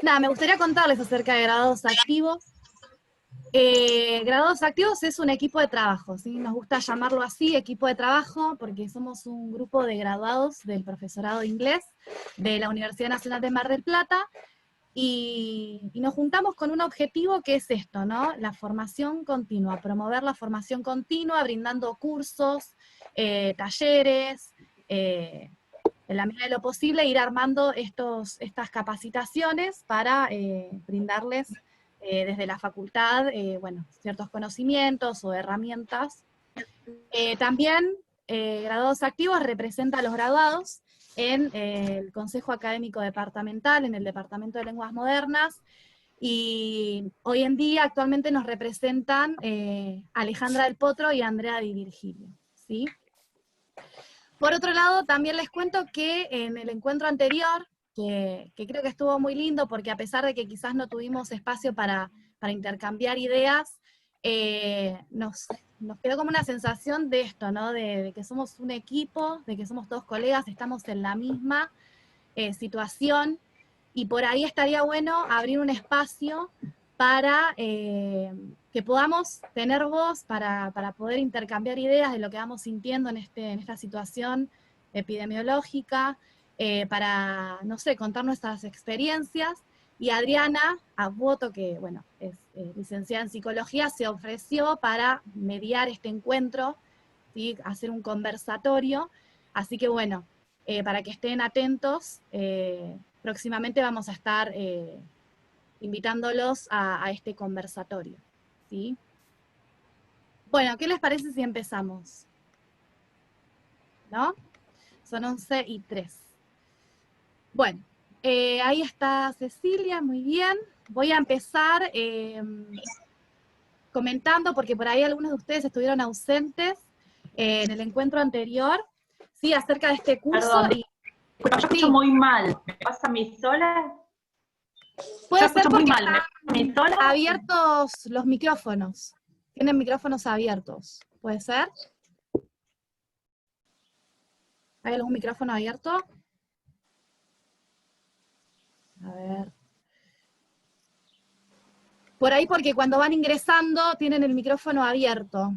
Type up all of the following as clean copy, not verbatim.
Nada, me gustaría contarles acerca de Graduados Activos. Graduados Activos es un equipo de trabajo, ¿sí? Nos gusta llamarlo así, equipo de trabajo, porque somos un grupo de graduados del profesorado de inglés de la Universidad Nacional de Mar del Plata, y nos juntamos con un objetivo que es esto, ¿no? La formación continua, promover la formación continua, brindando cursos, talleres, en la medida de lo posible ir armando estas capacitaciones para brindarles desde la facultad, bueno, ciertos conocimientos o herramientas. También Graduados Activos representa a los graduados en el Consejo Académico Departamental, en el Departamento de Lenguas Modernas, y hoy en día actualmente nos representan Alejandra del Potro y Andrea Di Virgilio, ¿sí? Por otro lado, también les cuento que en el encuentro anterior, que creo que estuvo muy lindo, porque a pesar de que quizás no tuvimos espacio para intercambiar ideas, nos quedó como una sensación de esto, ¿no? De que somos un equipo, de que somos todos colegas, estamos en la misma situación, y por ahí estaría bueno abrir un espacio para que podamos tener voz, para poder intercambiar ideas de lo que vamos sintiendo en esta situación epidemiológica, para, no sé, contar nuestras experiencias. Y Adriana Abuoto, que bueno, es licenciada en psicología, se ofreció para mediar este encuentro, ¿sí? Hacer un conversatorio. Así que bueno, para que estén atentos, próximamente vamos a estar invitándolos a este conversatorio, ¿sí? Bueno, ¿qué les parece si empezamos? ¿No? Son 11:03. Bueno, ahí está Cecilia, muy bien. Voy a empezar comentando, porque por ahí algunos de ustedes estuvieron ausentes en el encuentro anterior, ¿sí? Acerca de este curso. Perdón, yo escucho muy mal. ¿Me pasa a mí sola? Puede ser porque están abiertos los micrófonos. Tienen micrófonos abiertos. ¿Puede ser? ¿Hay algún micrófono abierto? A ver. Por ahí porque cuando van ingresando tienen el micrófono abierto.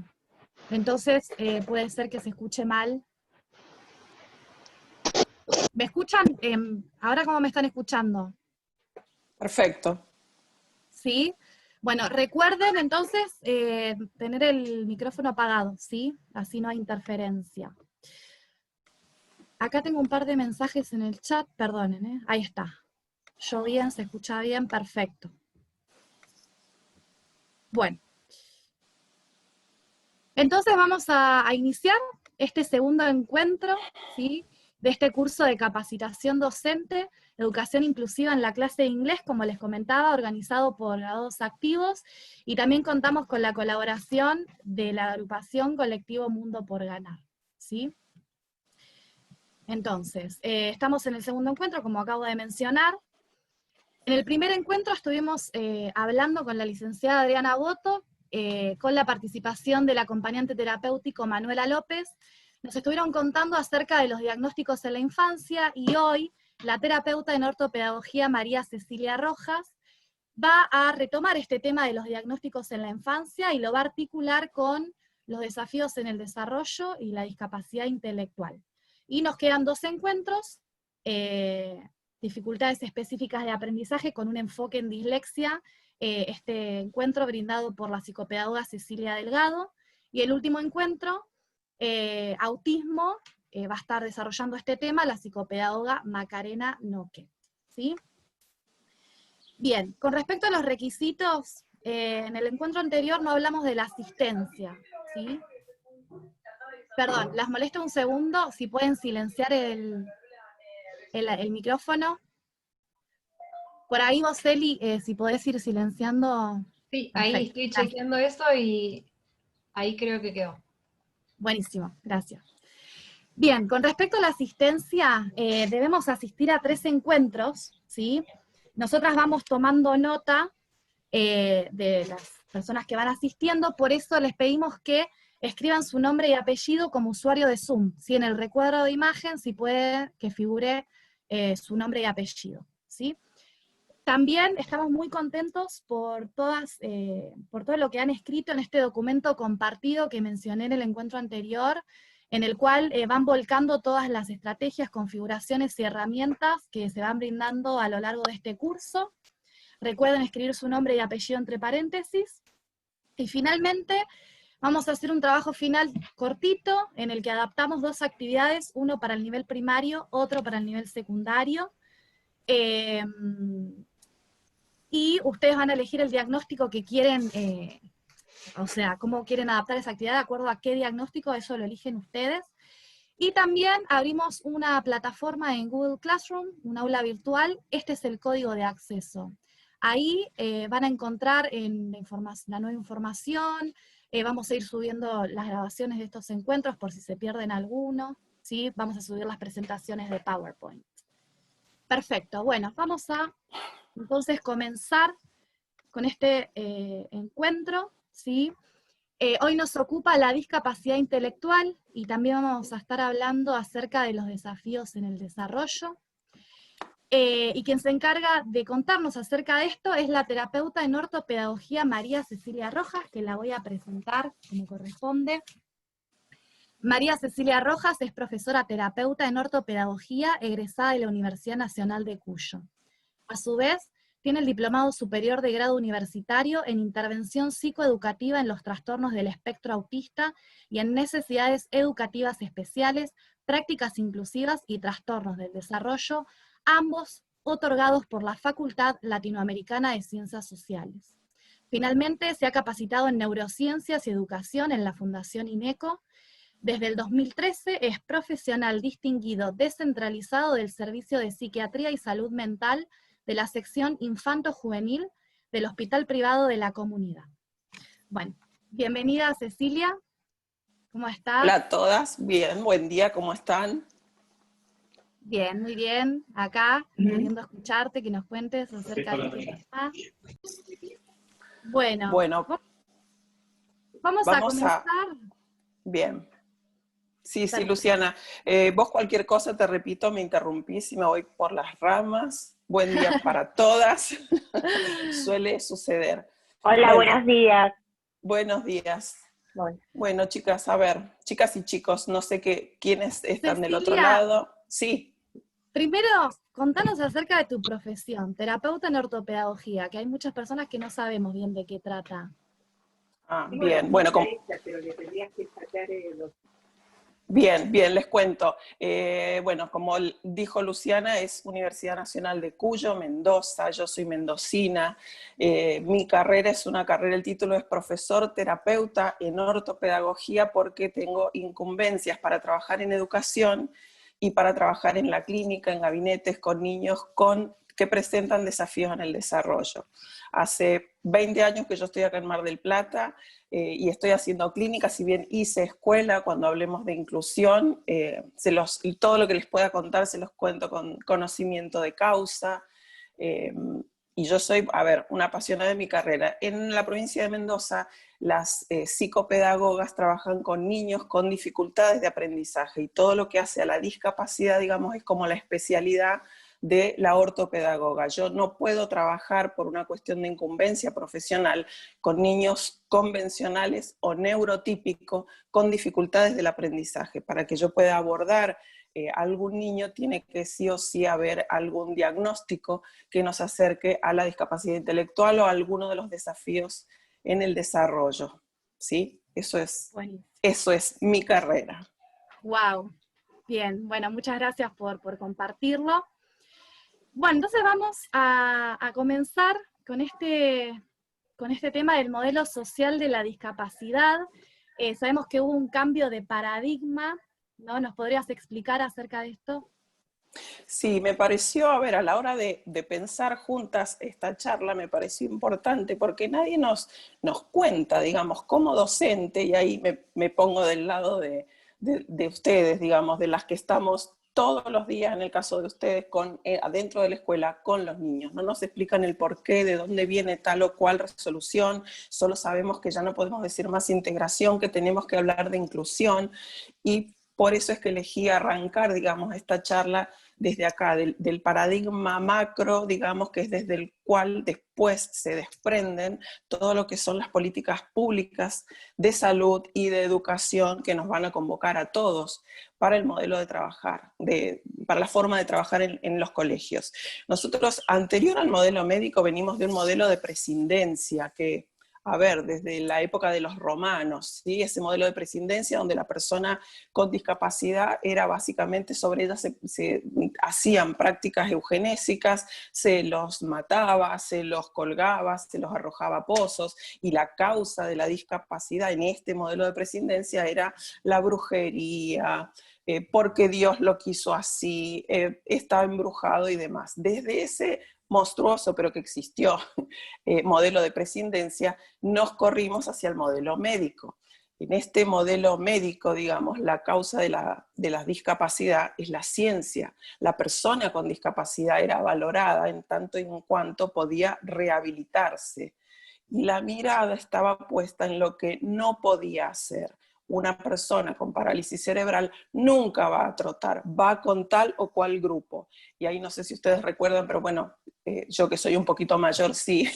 Entonces puede ser que se escuche mal. ¿Me escuchan? ¿Ahora cómo me están escuchando? Perfecto. ¿Sí? Bueno, recuerden entonces tener el micrófono apagado, ¿sí? Así no hay interferencia. Acá tengo un par de mensajes en el chat, perdonen, ¿eh? Ahí está. Yo bien, se escucha bien, perfecto. Bueno. Entonces vamos a iniciar este segundo encuentro, ¿sí? De este curso de capacitación docente, educación inclusiva en la clase de inglés, como les comentaba, organizado por Graduados Activos, y también contamos con la colaboración de la agrupación Colectivo Mundo por Ganar, ¿sí? Entonces, estamos en el segundo encuentro, como acabo de mencionar. En el primer encuentro estuvimos hablando con la licenciada Adriana Abuoto, con la participación del acompañante terapéutico Manuela López. Nos estuvieron contando acerca de los diagnósticos en la infancia, y hoy la terapeuta en ortopedagogía María Cecilia Rojas va a retomar este tema de los diagnósticos en la infancia y lo va a articular con los desafíos en el desarrollo y la discapacidad intelectual. Y nos quedan 2 encuentros, dificultades específicas de aprendizaje con un enfoque en dislexia, este encuentro brindado por la psicopedagoga Cecilia Delgado, y el último encuentro, autismo, va a estar desarrollando este tema la psicopedagoga Macarena Noque, ¿sí? Bien, con respecto a los requisitos, en el encuentro anterior no hablamos de la asistencia, ¿sí? Perdón, las molesto un segundo, si pueden silenciar el micrófono. Por ahí vos, Eli, si podés ir silenciando. Sí, Perfecto. ahí estoy chequeando eso y ahí creo que quedó. Buenísimo, gracias. Bien, con respecto a la asistencia, debemos asistir a 3 encuentros, ¿sí? Nosotras vamos tomando nota de las personas que van asistiendo, por eso les pedimos que escriban su nombre y apellido como usuario de Zoom, ¿sí? En el recuadro de imagen, si puede que figure su nombre y apellido, ¿sí? También estamos muy contentos por todo lo que han escrito en este documento compartido que mencioné en el encuentro anterior, en el cual van volcando todas las estrategias, configuraciones y herramientas que se van brindando a lo largo de este curso. Recuerden escribir su nombre y apellido entre paréntesis. Y finalmente, vamos a hacer un trabajo final cortito, en el que adaptamos 2 actividades, uno para el nivel primario, otro para el nivel secundario. Y ustedes van a elegir el diagnóstico que quieren, o sea, cómo quieren adaptar esa actividad de acuerdo a qué diagnóstico, eso lo eligen ustedes. Y también abrimos una plataforma en Google Classroom, un aula virtual. Este es el código de acceso. Ahí van a encontrar la nueva información, vamos a ir subiendo las grabaciones de estos encuentros por si se pierden alguno, ¿sí? Vamos a subir las presentaciones de PowerPoint. Perfecto, bueno, vamos a entonces comenzar con este encuentro, ¿sí? Hoy nos ocupa la discapacidad intelectual y también vamos a estar hablando acerca de los desafíos en el desarrollo. Y quien se encarga de contarnos acerca de esto es la terapeuta en ortopedagogía María Cecilia Rojas, que la voy a presentar como corresponde. María Cecilia Rojas es profesora terapeuta en ortopedagogía egresada de la Universidad Nacional de Cuyo. A su vez, tiene el Diplomado Superior de Grado Universitario en Intervención Psicoeducativa en los Trastornos del Espectro Autista y en Necesidades Educativas Especiales, Prácticas Inclusivas y Trastornos del Desarrollo, ambos otorgados por la Facultad Latinoamericana de Ciencias Sociales. Finalmente, se ha capacitado en Neurociencias y Educación en la Fundación INECO. Desde el 2013 es profesional distinguido descentralizado del Servicio de Psiquiatría y Salud Mental de la sección Infanto-Juvenil del Hospital Privado de la Comunidad. Bueno, bienvenida Cecilia, ¿cómo estás? Hola a todas, bien, buen día, ¿cómo están? Bien, muy bien, acá, queriendo escucharte, que nos cuentes acerca de este tema. Bueno, vamos a comenzar. Bien. Sí, Perfecto. Luciana, vos cualquier cosa, te repito, me interrumpís y me voy por las ramas. Buen día para todas. Suele suceder. Hola, buenos días. Buenos días. Bueno, chicas, a ver, chicas y chicos, no sé quiénes están Cecilia, del otro lado. Sí. Primero, contanos acerca de tu profesión, terapeuta en ortopedagogía, que hay muchas personas que no sabemos bien de qué trata. Bien, bueno, Bien, les cuento. Bueno, como dijo Luciana, es Universidad Nacional de Cuyo, Mendoza, yo soy mendocina. Mi carrera es una carrera, el título es profesor terapeuta en ortopedagogía porque tengo incumbencias para trabajar en educación y para trabajar en la clínica, en gabinetes con niños que presentan desafíos en el desarrollo. Hace 20 años que yo estoy acá en Mar del Plata y estoy haciendo clínica, si bien hice escuela, cuando hablemos de inclusión, todo lo que les pueda contar se los cuento con conocimiento de causa. Y yo soy, una apasionada de mi carrera. En la provincia de Mendoza, las psicopedagogas trabajan con niños con dificultades de aprendizaje y todo lo que hace a la discapacidad, digamos, es como la especialidad de la ortopedagoga. Yo no puedo trabajar por una cuestión de incumbencia profesional con niños convencionales o neurotípicos con dificultades del aprendizaje. Para que yo pueda abordar algún niño tiene que sí o sí haber algún diagnóstico que nos acerque a la discapacidad intelectual o a alguno de los desafíos en el desarrollo. ¿Sí? Eso es mi carrera. Wow, bien, bueno, muchas gracias por compartirlo. Bueno, entonces vamos a comenzar con este tema del modelo social de la discapacidad. Sabemos que hubo un cambio de paradigma, ¿no? ¿Nos podrías explicar acerca de esto? Sí, me pareció, a la hora de pensar juntas esta charla, me pareció importante porque nadie nos cuenta, digamos, como docente, y ahí me pongo del lado de ustedes, digamos, de las que estamos todos los días, en el caso de ustedes, adentro de la escuela, con los niños. No nos explican el porqué, de dónde viene tal o cual resolución, solo sabemos que ya no podemos decir más integración, que tenemos que hablar de inclusión, y por eso es que elegí arrancar, digamos, esta charla desde acá, del paradigma macro, digamos, que es desde el cual después se desprenden todo lo que son las políticas públicas de salud y de educación que nos van a convocar a todos para el modelo de trabajar, para la forma de trabajar en los colegios. Nosotros, anterior al modelo médico, venimos de un modelo de prescindencia que, a ver, desde la época de los romanos, ¿sí? Ese modelo de prescindencia donde la persona con discapacidad era básicamente, sobre ella se hacían prácticas eugenésicas, se los mataba, se los colgaba, se los arrojaba a pozos, y la causa de la discapacidad en este modelo de prescindencia era la brujería, porque Dios lo quiso así, estaba embrujado y demás. Desde ese monstruoso, pero que existió, modelo de prescindencia, nos corrimos hacia el modelo médico. En este modelo médico, digamos, la causa de la discapacidad es la ciencia. La persona con discapacidad era valorada en tanto y en cuanto podía rehabilitarse. Y la mirada estaba puesta en lo que no podía hacer. Una persona con parálisis cerebral nunca va a trotar, va con tal o cual grupo. Y ahí no sé si ustedes recuerdan, pero bueno, yo que soy un poquito mayor, sí,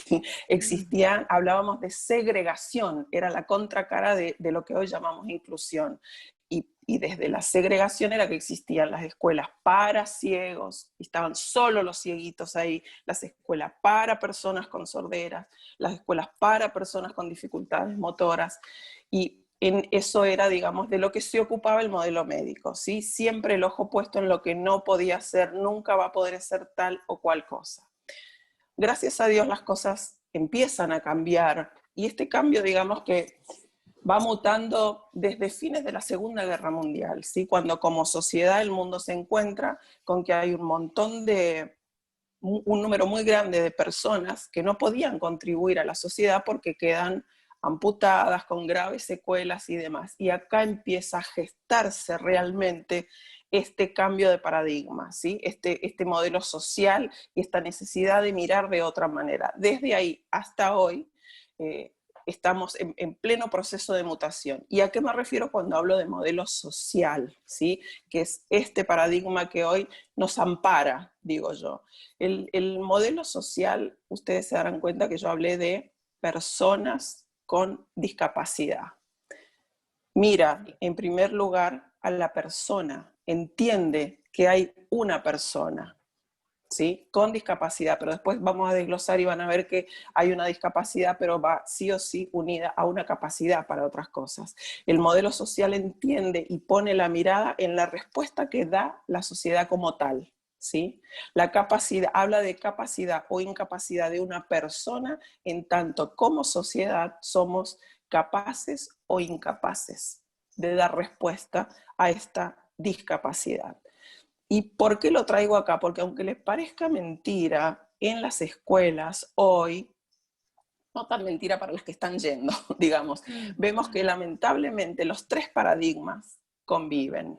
existían, hablábamos de segregación, era la contracara de lo que hoy llamamos inclusión. Y desde la segregación era que existían las escuelas para ciegos, y estaban solo los cieguitos ahí, las escuelas para personas con sorderas, las escuelas para personas con dificultades motoras, y eso era, digamos, de lo que se ocupaba el modelo médico, ¿sí? Siempre el ojo puesto en lo que no podía ser, nunca va a poder ser tal o cual cosa. Gracias a Dios las cosas empiezan a cambiar, y este cambio, digamos que va mutando desde fines de la Segunda Guerra Mundial, ¿sí? Cuando como sociedad el mundo se encuentra con que hay un número muy grande de personas que no podían contribuir a la sociedad porque quedan amputadas, con graves secuelas y demás. Y acá empieza a gestarse realmente este cambio de paradigma, ¿sí? Este modelo social y esta necesidad de mirar de otra manera. Desde ahí hasta hoy estamos en pleno proceso de mutación. ¿Y a qué me refiero cuando hablo de modelo social? ¿Sí? Que es este paradigma que hoy nos ampara, digo yo. El modelo social, ustedes se darán cuenta que yo hablé de personas con discapacidad. Mira, en primer lugar, a la persona, entiende que hay una persona, ¿sí? Con discapacidad, pero después vamos a desglosar y van a ver que hay una discapacidad, pero va sí o sí unida a una capacidad para otras cosas. El modelo social entiende y pone la mirada en la respuesta que da la sociedad como tal, ¿sí? La capacidad, habla de capacidad o incapacidad de una persona en tanto como sociedad somos capaces o incapaces de dar respuesta a esta discapacidad. ¿Y por qué lo traigo acá? Porque aunque les parezca mentira, en las escuelas hoy, no tan mentira para las que están yendo, digamos, vemos que lamentablemente los tres paradigmas conviven.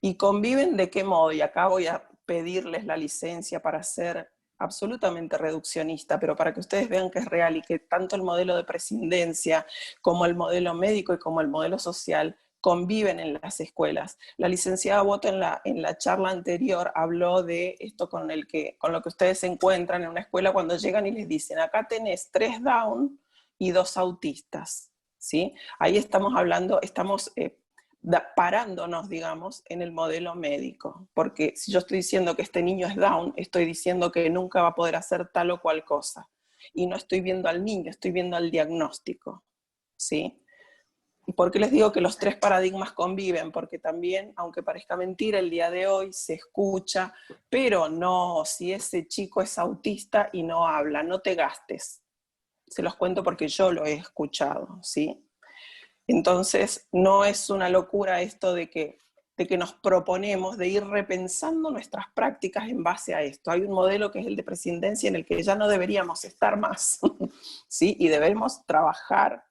¿Y conviven de qué modo? Y acá voy a pedirles la licencia para ser absolutamente reduccionista, pero para que ustedes vean que es real y que tanto el modelo de prescindencia como el modelo médico y como el modelo social conviven en las escuelas. La licenciada Boto en la charla anterior habló de esto con lo que ustedes se encuentran en una escuela cuando llegan y les dicen, acá tenés 3 Down y 2 autistas, ¿sí? Ahí estamos hablando, estamos parándonos, digamos, en el modelo médico, porque si yo estoy diciendo que este niño es Down, estoy diciendo que nunca va a poder hacer tal o cual cosa, y no estoy viendo al niño, estoy viendo al diagnóstico, ¿sí? ¿Y por qué les digo que los tres paradigmas conviven? Porque también, aunque parezca mentira, el día de hoy se escucha, pero no, si ese chico es autista y no habla, no te gastes. Se los cuento porque yo lo he escuchado, ¿sí? Entonces, no es una locura esto de que nos proponemos de ir repensando nuestras prácticas en base a esto. Hay un modelo que es el de prescindencia en el que ya no deberíamos estar más, ¿sí? Y debemos trabajar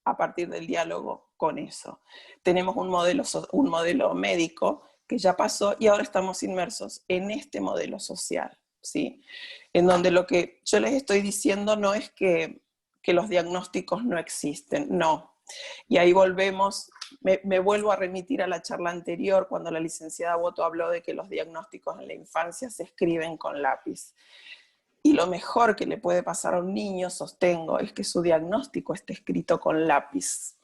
a partir del diálogo con eso. Tenemos un modelo médico que ya pasó y ahora estamos inmersos en este modelo social, ¿sí? En donde lo que yo les estoy diciendo no es que los diagnósticos no existen, no. Y ahí volvemos, me vuelvo a remitir a la charla anterior, cuando la licenciada Boto habló de que los diagnósticos en la infancia se escriben con lápiz. Y lo mejor que le puede pasar a un niño, sostengo, es que su diagnóstico esté escrito con lápiz.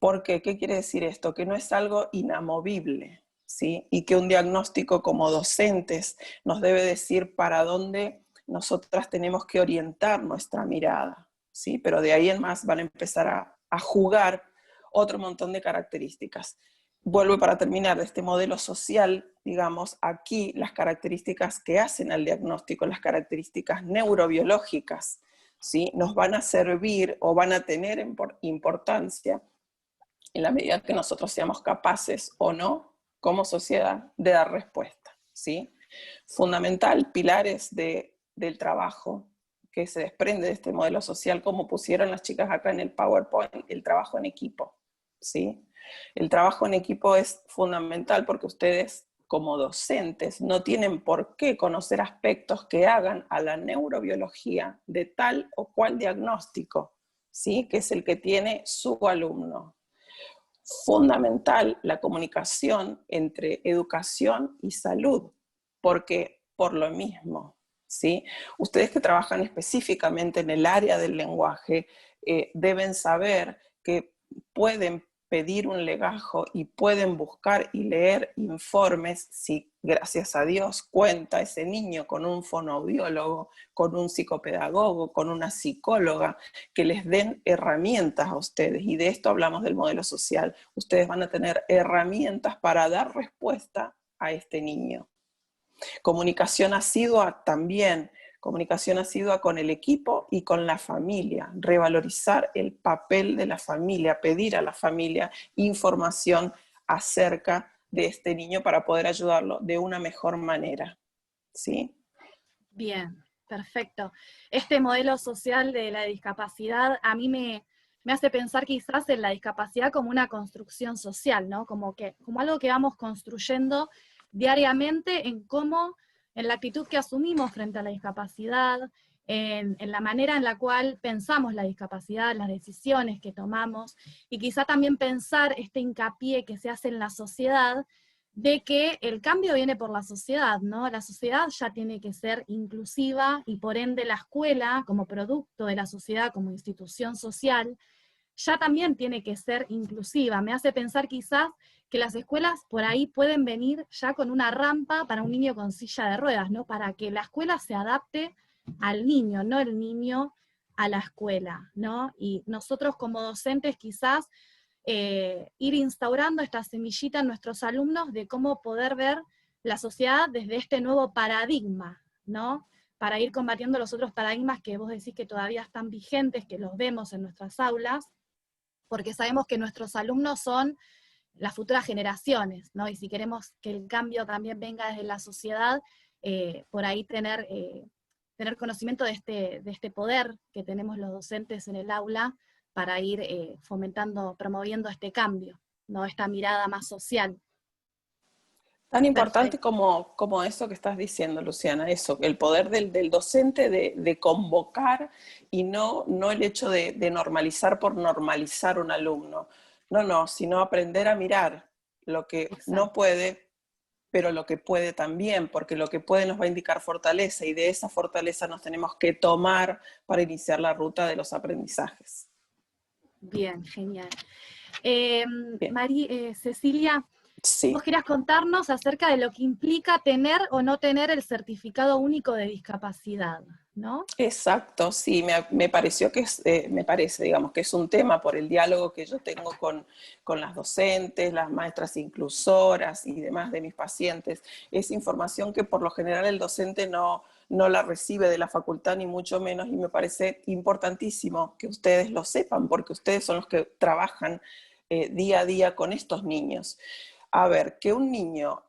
¿Por qué? ¿Qué quiere decir esto? Que no es algo inamovible, ¿sí? Y que un diagnóstico como docentes nos debe decir para dónde nosotras tenemos que orientar nuestra mirada, ¿sí? Pero de ahí en más van a empezar a jugar otro montón de características. Vuelvo para terminar de este modelo social, digamos, aquí las características que hacen al diagnóstico, las características neurobiológicas, ¿sí? Nos van a servir o van a tener importancia en la medida que nosotros seamos capaces o no, como sociedad, de dar respuesta, ¿sí? Fundamental, pilares del trabajo que se desprende de este modelo social, como pusieron las chicas acá en el PowerPoint, el trabajo en equipo, ¿sí? El trabajo en equipo es fundamental porque ustedes, como docentes, no tienen por qué conocer aspectos que hagan a la neurobiología de tal o cual diagnóstico, ¿sí? Que es el que tiene su alumno. Fundamental la comunicación entre educación y salud, porque por lo mismo, ¿sí? Ustedes que trabajan específicamente en el área del lenguaje deben saber que pueden pedir un legajo y pueden buscar y leer informes si, gracias a Dios, cuenta ese niño con un fonoaudiólogo, con un psicopedagogo, con una psicóloga, que les den herramientas a ustedes. Y de esto hablamos del modelo social. Ustedes van a tener herramientas para dar respuesta a este niño. Comunicación asidua también, comunicación asidua con el equipo y con la familia, revalorizar el papel de la familia, pedir a la familia información acerca de este niño para poder ayudarlo de una mejor manera, ¿sí? Bien, perfecto. Este modelo social de la discapacidad a mí me hace pensar quizás en la discapacidad como una construcción social, ¿no? Como algo que vamos construyendo diariamente en la actitud que asumimos frente a la discapacidad, en la manera en la cual pensamos la discapacidad, las decisiones que tomamos, y quizá también pensar este hincapié que se hace en la sociedad de que el cambio viene por la sociedad, ¿no? La sociedad ya tiene que ser inclusiva y por ende la escuela, como producto de la sociedad, como institución social, ya también tiene que ser inclusiva. Me hace pensar quizás que las escuelas por ahí pueden venir ya con una rampa para un niño con silla de ruedas, ¿no? Para que la escuela se adapte al niño, no el niño a la escuela, ¿no? Y nosotros como docentes quizás ir instaurando esta semillita en nuestros alumnos de cómo poder ver la sociedad desde este nuevo paradigma, ¿no? Para ir combatiendo los otros paradigmas que vos decís que todavía están vigentes, que los vemos en nuestras aulas, porque sabemos que nuestros alumnos son las futuras generaciones, ¿no? Y si queremos que el cambio también venga desde la sociedad, por ahí tener conocimiento de este poder que tenemos los docentes en el aula, para ir fomentando, promoviendo este cambio, ¿no? Esta mirada más social. Tan importante como eso que estás diciendo, Luciana, eso, el poder del docente de convocar y no el hecho de normalizar por normalizar un alumno. No, sino aprender a mirar lo que Exacto. no puede, pero lo que puede también, porque lo que puede nos va a indicar fortaleza y de esa fortaleza nos tenemos que tomar para iniciar la ruta de los aprendizajes. Bien, genial. Bien. Cecilia, Sí. vos querías contarnos acerca de lo que implica tener o no tener el certificado único de discapacidad, ¿no? Exacto, sí, me pareció que me parece, digamos, que es un tema por el diálogo que yo tengo con las docentes, las maestras inclusoras y demás de mis pacientes. Es información que por lo general el docente no la recibe de la facultad ni mucho menos, y me parece importantísimo que ustedes lo sepan, porque ustedes son los que trabajan día a día con estos niños. A ver, que un niño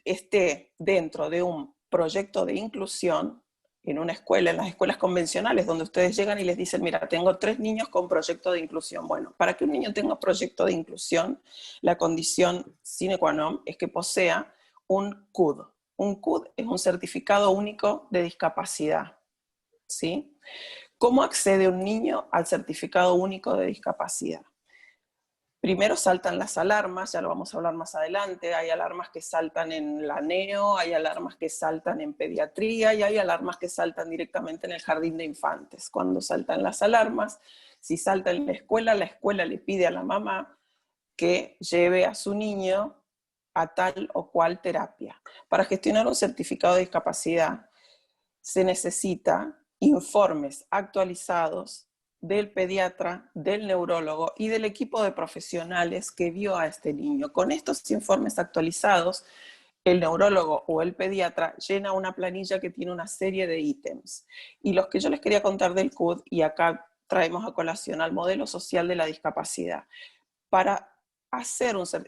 esté dentro de un proyecto de inclusión en una escuela, en las escuelas convencionales, donde ustedes llegan y les dicen, mira, tengo 3 niños con proyecto de inclusión. Bueno, para que un niño tenga proyecto de inclusión, la condición sine qua non es que posea un CUD. Un CUD es un certificado único de discapacidad, ¿sí? ¿Cómo accede un niño al certificado único de discapacidad? Primero saltan las alarmas, ya lo vamos a hablar más adelante, hay alarmas que saltan en la neo, hay alarmas que saltan en pediatría y hay alarmas que saltan directamente en el jardín de infantes. Cuando saltan las alarmas, si salta en la escuela le pide a la mamá que lleve a su niño a tal o cual terapia. Para gestionar un certificado de discapacidad se necesita informes actualizados del pediatra, del neurólogo y del equipo de profesionales que vio a este niño. Con estos informes actualizados, el neurólogo o el pediatra llena una planilla que tiene una serie de ítems. Y los que yo les quería contar del CUD, y acá traemos a colación al modelo social de la discapacidad. Para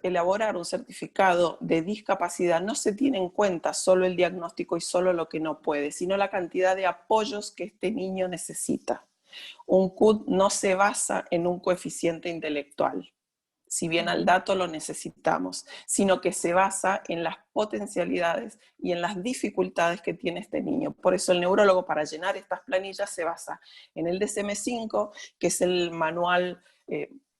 elaborar un certificado de discapacidad no se tiene en cuenta solo el diagnóstico y solo lo que no puede, sino la cantidad de apoyos que este niño necesita. Un CUD no se basa en un coeficiente intelectual, si bien al dato lo necesitamos, sino que se basa en las potencialidades y en las dificultades que tiene este niño. Por eso el neurólogo, para llenar estas planillas, se basa en el DSM-5, que es el manual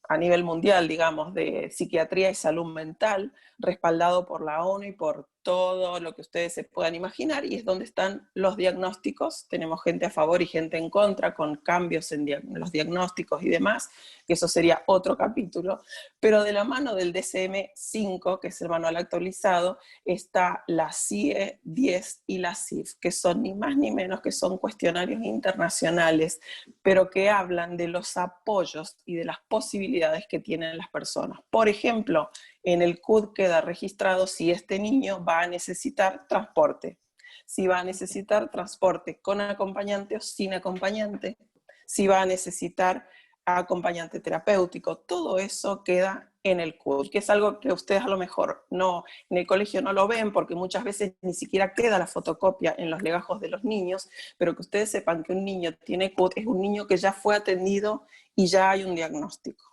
a nivel mundial, digamos, de psiquiatría y salud mental, respaldado por la ONU y por todo lo que ustedes se puedan imaginar, y es donde están los diagnósticos. Tenemos gente a favor y gente en contra, con cambios en los diagnósticos y demás, que eso sería otro capítulo, pero de la mano del DSM-5, que es el manual actualizado, está la CIE 10 y la CIF, que son ni más ni menos que son cuestionarios internacionales, pero que hablan de los apoyos y de las posibilidades que tienen las personas. Por ejemplo, en el CUD queda registrado si este niño va a necesitar transporte, si va a necesitar transporte con acompañante o sin acompañante, si va a necesitar acompañante terapéutico, todo eso queda en el CUD, que es algo que ustedes a lo mejor no, en el colegio no lo ven, porque muchas veces ni siquiera queda la fotocopia en los legajos de los niños, pero que ustedes sepan que un niño tiene CUD es un niño que ya fue atendido y ya hay un diagnóstico.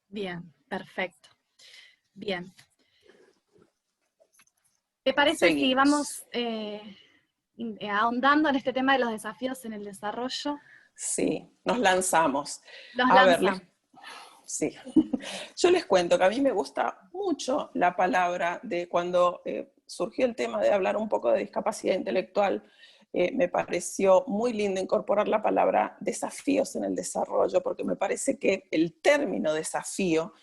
Bien, perfecto. Bien. ¿Te parece Seguimos. si vamos ahondando en este tema de los desafíos en el desarrollo? Sí, nos lanzamos. Los A ver, lanzamos. sí. Yo les cuento que a mí me gusta mucho la palabra de cuando surgió el tema de hablar un poco de discapacidad intelectual, me pareció muy lindo incorporar la palabra desafíos en el desarrollo, porque me parece que el término desafío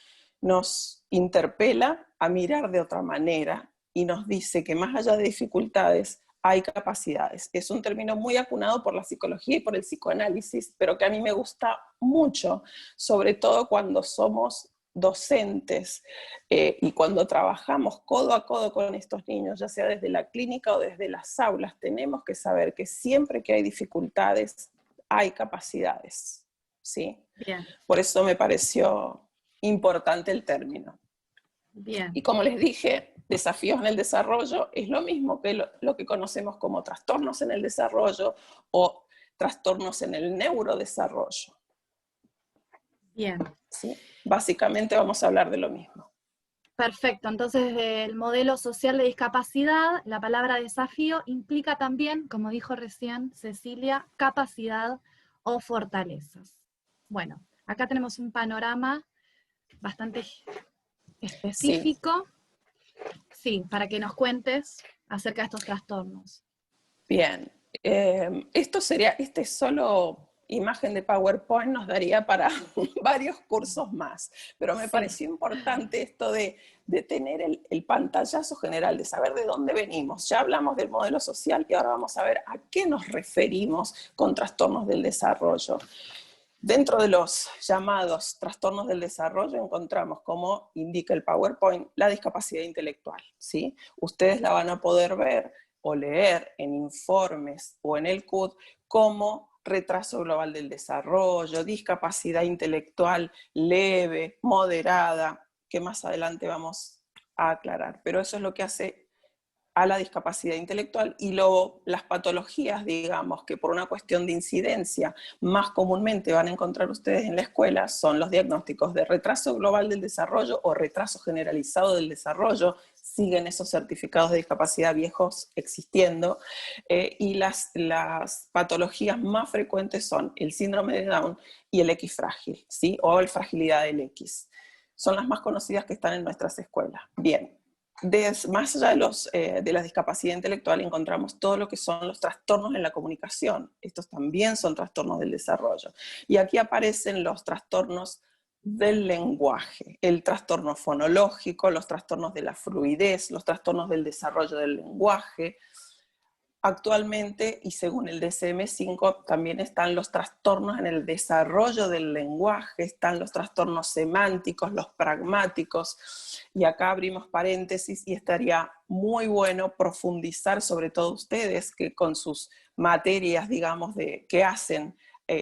nos interpela a mirar de otra manera y nos dice que más allá de dificultades hay capacidades. Es un término muy acunado por la psicología y por el psicoanálisis, pero que a mí me gusta mucho, sobre todo cuando somos docentes y cuando trabajamos codo a codo con estos niños, ya sea desde la clínica o desde las aulas, tenemos que saber que siempre que hay dificultades hay capacidades, ¿sí? Bien. Por eso me pareció importante el término. Bien. Y como les dije, desafíos en el desarrollo es lo mismo que lo que conocemos como trastornos en el desarrollo o trastornos en el neurodesarrollo. Bien. ¿Sí? Básicamente vamos a hablar de lo mismo. Perfecto, entonces el modelo social de discapacidad, la palabra desafío implica también, como dijo recién Cecilia, capacidad o fortalezas. Bueno, acá tenemos un panorama bastante específico, sí, para que nos cuentes acerca de estos trastornos. Bien, este solo imagen de PowerPoint nos daría para varios cursos más, pero me pareció importante esto de tener el pantallazo general, de saber de dónde venimos. Ya hablamos del modelo social y ahora vamos a ver a qué nos referimos con trastornos del desarrollo. Dentro de los llamados trastornos del desarrollo encontramos, como indica el PowerPoint, la discapacidad intelectual, ¿sí? Ustedes la van a poder ver o leer en informes o en el CUD como retraso global del desarrollo, discapacidad intelectual leve, moderada, que más adelante vamos a aclarar. Pero eso es lo que hace a la discapacidad intelectual, y luego las patologías, digamos, que por una cuestión de incidencia más comúnmente van a encontrar ustedes en la escuela, son los diagnósticos de retraso global del desarrollo o retraso generalizado del desarrollo. Siguen esos certificados de discapacidad viejos existiendo, y las patologías más frecuentes son el síndrome de Down y el X frágil, ¿sí? O la fragilidad del X. son las más conocidas que están en nuestras escuelas. Bien, más allá de la discapacidad intelectual encontramos todo lo que son los trastornos en la comunicación. Estos también son trastornos del desarrollo. Y aquí aparecen los trastornos del lenguaje, el trastorno fonológico, los trastornos de la fluidez, los trastornos del desarrollo del lenguaje. Actualmente, y según el DSM-5, también están los trastornos en el desarrollo del lenguaje, están los trastornos semánticos, los pragmáticos, y acá abrimos paréntesis y estaría muy bueno profundizar, sobre todo ustedes, que con sus materias, digamos, que hacen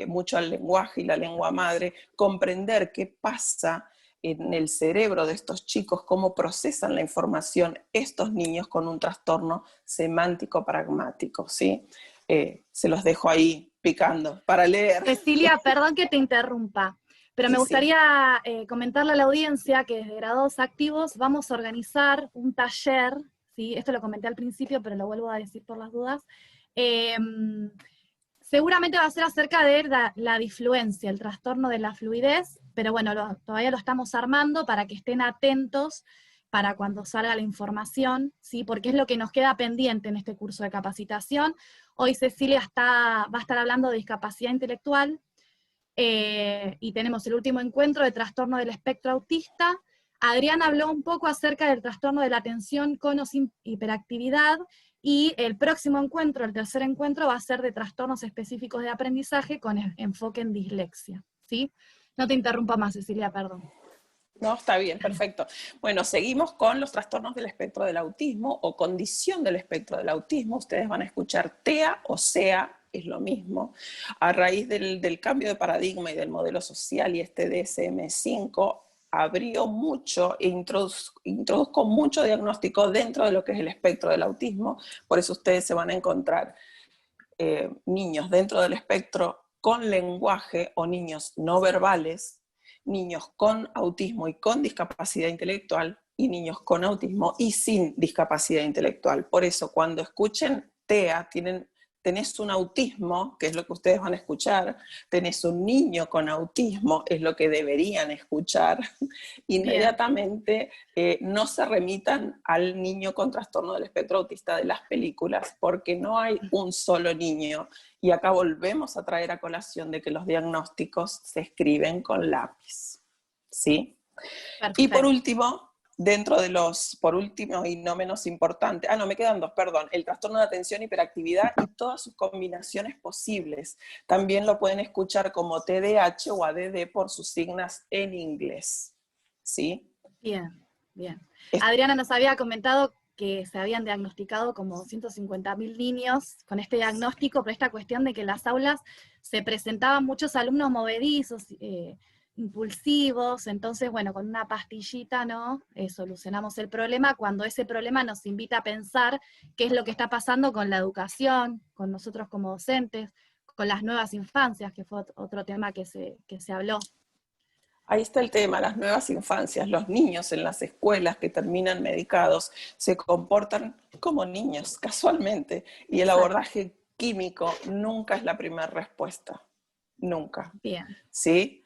mucho al lenguaje y la lengua madre, comprender qué pasa en el cerebro de estos chicos, cómo procesan la información estos niños con un trastorno semántico pragmático, ¿sí? Se los dejo ahí picando para leer. Cecilia, perdón que te interrumpa, pero me gustaría comentarle a la audiencia que desde Graduados Activos vamos a organizar un taller, ¿sí? Esto lo comenté al principio, pero lo vuelvo a decir por las dudas. Seguramente va a ser acerca de la disfluencia, el trastorno de la fluidez, pero bueno, todavía lo estamos armando para que estén atentos para cuando salga la información, ¿sí? Porque es lo que nos queda pendiente en este curso de capacitación. Hoy Cecilia va a estar hablando de discapacidad intelectual, y tenemos el último encuentro de trastorno del espectro autista. Adrián habló un poco acerca del trastorno de la atención con o sin hiperactividad, y el próximo encuentro, el tercer encuentro, va a ser de trastornos específicos de aprendizaje con enfoque en dislexia, ¿sí? No te interrumpa más, Cecilia, perdón. No, está bien, perfecto. Bueno, seguimos con los trastornos del espectro del autismo o condición del espectro del autismo. Ustedes van a escuchar TEA o SEA, es lo mismo. A raíz del cambio de paradigma y del modelo social y este DSM-5, abrió mucho e introduzco mucho diagnóstico dentro de lo que es el espectro del autismo. Por eso ustedes se van a encontrar niños dentro del espectro con lenguaje o niños no verbales, niños con autismo y con discapacidad intelectual, y niños con autismo y sin discapacidad intelectual. Por eso, cuando escuchen TEA, tenés un autismo, que es lo que ustedes van a escuchar, tenés un niño con autismo, es lo que deberían escuchar, inmediatamente no se remitan al niño con trastorno del espectro autista de las películas, porque no hay un solo niño. Y acá volvemos a traer a colación de que los diagnósticos se escriben con lápiz, ¿sí? Perfecto. Y por último, por último y no menos importante, me quedan dos, perdón, el trastorno de atención, hiperactividad y todas sus combinaciones posibles. También lo pueden escuchar como TDAH o ADD por sus siglas en inglés, ¿sí? Bien, bien. Adriana nos había comentado que se habían diagnosticado como 150.000 niños con este diagnóstico, por esta cuestión de que en las aulas se presentaban muchos alumnos movedizos, impulsivos. Entonces, bueno, con una pastillita, ¿no? Solucionamos el problema, cuando ese problema nos invita a pensar qué es lo que está pasando con la educación, con nosotros como docentes, con las nuevas infancias, que fue otro tema que se habló. Ahí está el tema, las nuevas infancias. Los niños en las escuelas que terminan medicados se comportan como niños, casualmente, y el abordaje químico nunca es la primera respuesta, nunca. Bien. ¿Sí?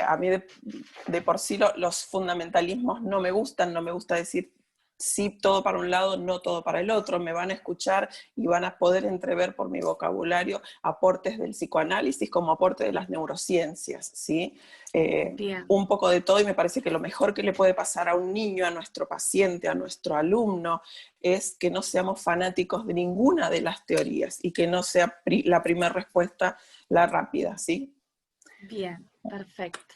A mí de por sí los fundamentalismos no me gusta decir sí todo para un lado, no todo para el otro. Me van a escuchar y van a poder entrever por mi vocabulario aportes del psicoanálisis como aporte de las neurociencias, ¿sí? Un poco de todo, y me parece que lo mejor que le puede pasar a un niño, a nuestro paciente, a nuestro alumno, es que no seamos fanáticos de ninguna de las teorías y que no sea la primera respuesta la rápida, ¿sí? Bien, perfecto.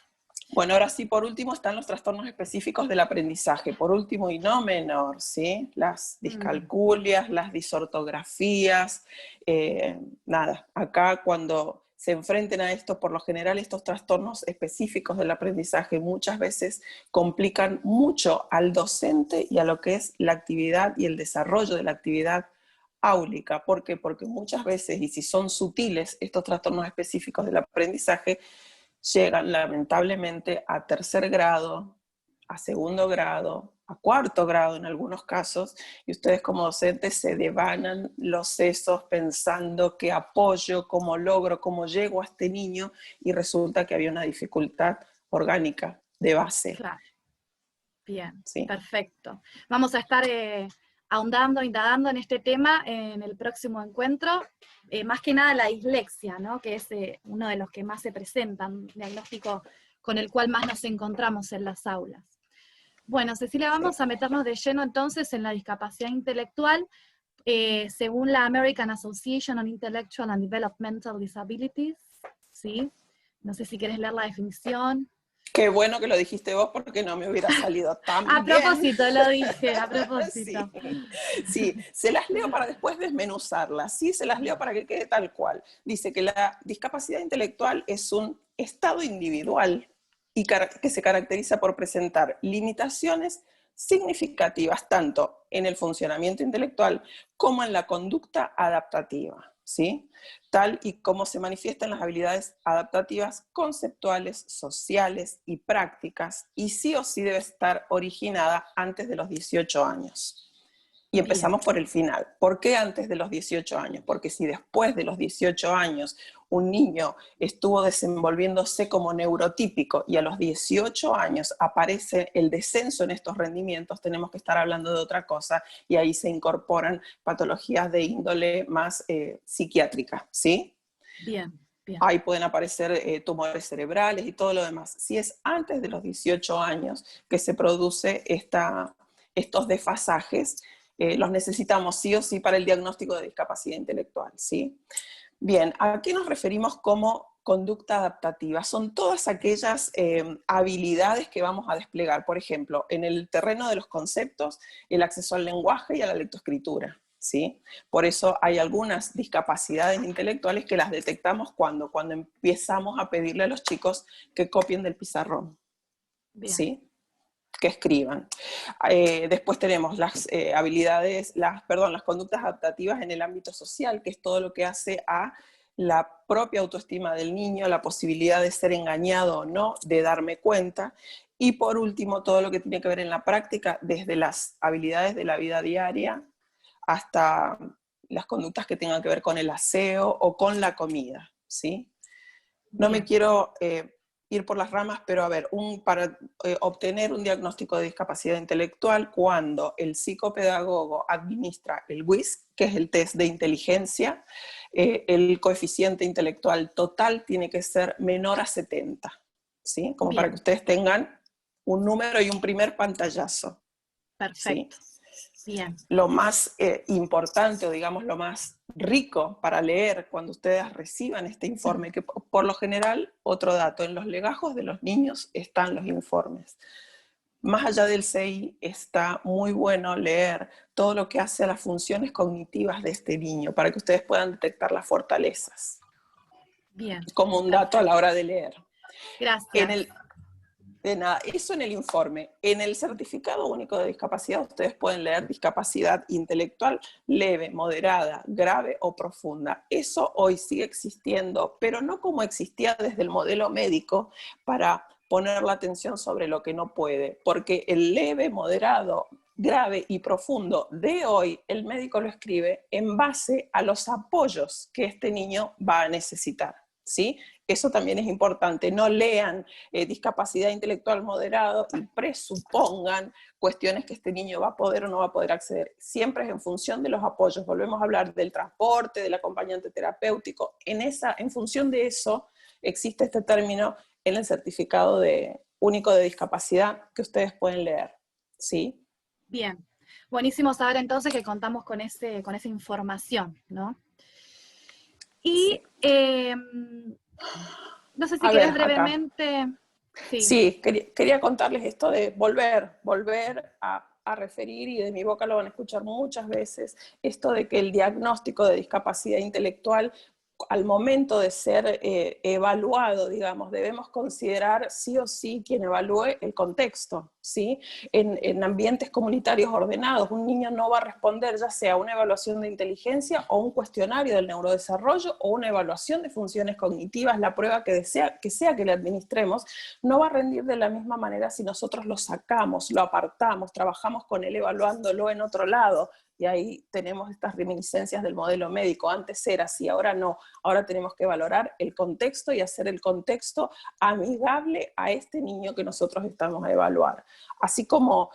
Bueno, ahora sí, por último están los trastornos específicos del aprendizaje, por último y no menor, ¿sí? Las discalculias, las disortografías, nada, acá cuando se enfrenten a esto, por lo general estos trastornos específicos del aprendizaje muchas veces complican mucho al docente y a lo que es la actividad y el desarrollo de la actividad áulica. ¿Por qué? Porque muchas veces, y si son sutiles, estos trastornos específicos del aprendizaje llegan lamentablemente a tercer grado, a segundo grado, a cuarto grado en algunos casos, y ustedes como docentes se devanan los sesos pensando qué apoyo, cómo logro, cómo llego a este niño, y resulta que había una dificultad orgánica de base. Claro. Bien, ¿sí? perfecto. Vamos a estar ahondando, indagando en este tema en el próximo encuentro. Más que nada la dislexia, ¿no? Que es uno de los que más se presentan, un diagnóstico con el cual más nos encontramos en las aulas. Bueno, Cecilia, vamos a meternos de lleno entonces en la discapacidad intelectual. Según la American Association on Intellectual and Developmental Disabilities, ¿sí? No sé si quieres leer la definición. Qué bueno que lo dijiste vos porque no me hubiera salido tan A bien. propósito, lo dije, a propósito. Sí, sí, se las leo para después desmenuzarlas, sí, se las leo para que quede tal cual. Dice que la discapacidad intelectual es un estado individual y que se caracteriza por presentar limitaciones significativas tanto en el funcionamiento intelectual como en la conducta adaptativa, ¿sí? Tal y como se manifiestan las habilidades adaptativas conceptuales, sociales y prácticas, y sí o sí debe estar originada antes de los 18 años. Y empezamos por el final. ¿Por qué antes de los 18 años? Porque si después de los 18 años un niño estuvo desenvolviéndose como neurotípico y a los 18 años aparece el descenso en estos rendimientos, tenemos que estar hablando de otra cosa y ahí se incorporan patologías de índole más psiquiátrica, ¿sí? Bien, bien. Ahí pueden aparecer tumores cerebrales y todo lo demás. Si es antes de los 18 años que se produce estos desfasajes, los necesitamos sí o sí para el diagnóstico de discapacidad intelectual, ¿sí? Bien, ¿a qué nos referimos como conducta adaptativa? Son todas aquellas habilidades que vamos a desplegar, por ejemplo, en el terreno de los conceptos, el acceso al lenguaje y a la lectoescritura, ¿sí? Por eso hay algunas discapacidades intelectuales que las detectamos cuando empezamos a pedirle a los chicos que copien del pizarrón, ¿sí? Que escriban. Después tenemos las las conductas adaptativas en el ámbito social, que es todo lo que hace a la propia autoestima del niño, la posibilidad de ser engañado o no, de darme cuenta. Y por último, todo lo que tiene que ver en la práctica, desde las habilidades de la vida diaria hasta las conductas que tengan que ver con el aseo o con la comida, ¿sí? No me quiero ir por las ramas, pero a ver, para obtener un diagnóstico de discapacidad intelectual, cuando el psicopedagogo administra el WISC, que es el test de inteligencia, el coeficiente intelectual total tiene que ser menor a 70, ¿sí? Como para que ustedes tengan un número y un primer pantallazo. Perfecto. ¿Sí? Bien. Lo más importante, o digamos lo más rico para leer cuando ustedes reciban este informe, que por lo general, otro dato, en los legajos de los niños están los informes. Más allá del CI, está muy bueno leer todo lo que hace a las funciones cognitivas de este niño, para que ustedes puedan detectar las fortalezas. Bien. Como un dato a la hora de leer. Gracias. De nada, eso en el informe. En el certificado único de discapacidad ustedes pueden leer discapacidad intelectual leve, moderada, grave o profunda. Eso hoy sigue existiendo, pero no como existía desde el modelo médico para poner la atención sobre lo que no puede, porque el leve, moderado, grave y profundo de hoy, el médico lo escribe en base a los apoyos que este niño va a necesitar, ¿sí? Eso también es importante, no lean discapacidad intelectual moderado y presupongan cuestiones que este niño va a poder o no va a poder acceder. Siempre es en función de los apoyos. Volvemos a hablar del transporte, del acompañante terapéutico. En función de eso existe este término en el certificado único de discapacidad que ustedes pueden leer, ¿sí? Bien. Buenísimo saber entonces que contamos con esa información, ¿no? Y no sé si querés brevemente... Sí, quería contarles esto de volver a referir, y de mi boca lo van a escuchar muchas veces, esto de que el diagnóstico de discapacidad intelectual, al momento de ser evaluado, digamos, debemos considerar sí o sí quien evalúe el contexto, ¿sí? En ambientes comunitarios ordenados, un niño no va a responder ya sea una evaluación de inteligencia o un cuestionario del neurodesarrollo o una evaluación de funciones cognitivas, la prueba que sea que le administremos, no va a rendir de la misma manera si nosotros lo sacamos, lo apartamos, trabajamos con él evaluándolo en otro lado. y ahí tenemos estas reminiscencias del modelo médico. Antes era así, ahora no. Ahora tenemos que valorar el contexto y hacer el contexto amigable a este niño que nosotros estamos a evaluar. Así como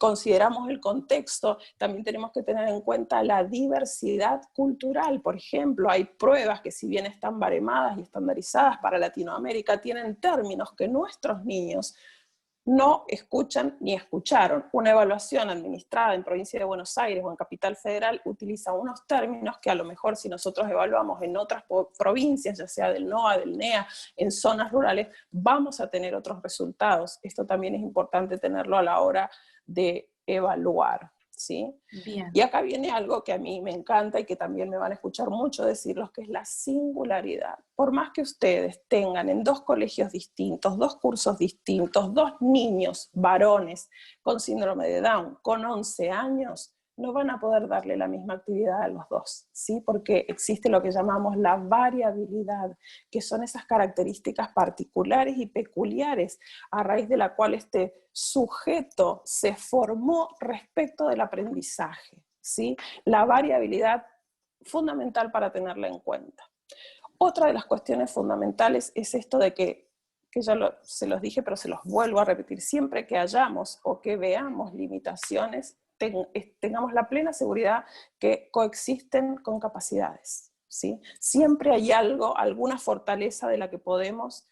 consideramos el contexto, también tenemos que tener en cuenta la diversidad cultural. Por ejemplo, hay pruebas que, si bien están baremadas y estandarizadas para Latinoamérica, tienen términos que nuestros niños no escuchan ni escucharon. Una evaluación administrada en Provincia de Buenos Aires o en Capital Federal utiliza unos términos que a lo mejor, si nosotros evaluamos en otras provincias, ya sea del NOA, del NEA, en zonas rurales, vamos a tener otros resultados. Esto también es importante tenerlo a la hora de evaluar, ¿sí? Bien. Y acá viene algo que a mí me encanta y que también me van a escuchar mucho decirlos, que es la singularidad. Por más que ustedes tengan en 2 colegios distintos, 2 cursos distintos, 2 niños varones con síndrome de Down con 11 años, no van a poder darle la misma actividad a los 2, ¿sí? Porque existe lo que llamamos la variabilidad, que son esas características particulares y peculiares a raíz de la cual este sujeto se formó respecto del aprendizaje, ¿sí? La variabilidad fundamental para tenerla en cuenta. Otra de las cuestiones fundamentales es esto de que ya se los dije, pero se los vuelvo a repetir, siempre que hayamos o que veamos limitaciones, tengamos la plena seguridad que coexisten con capacidades, ¿sí? Siempre hay algo, alguna fortaleza de la que podemos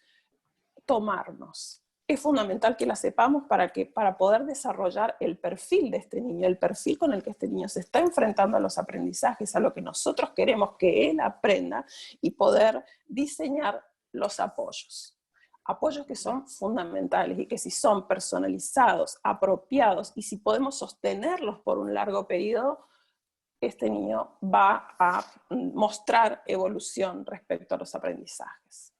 tomarnos. Es fundamental que la sepamos para poder desarrollar el perfil de este niño, el perfil con el que este niño se está enfrentando a los aprendizajes, a lo que nosotros queremos que él aprenda, y poder diseñar los apoyos. Apoyos que son fundamentales y que, si son personalizados, apropiados, y si podemos sostenerlos por un largo periodo, este niño va a mostrar evolución respecto a los aprendizajes.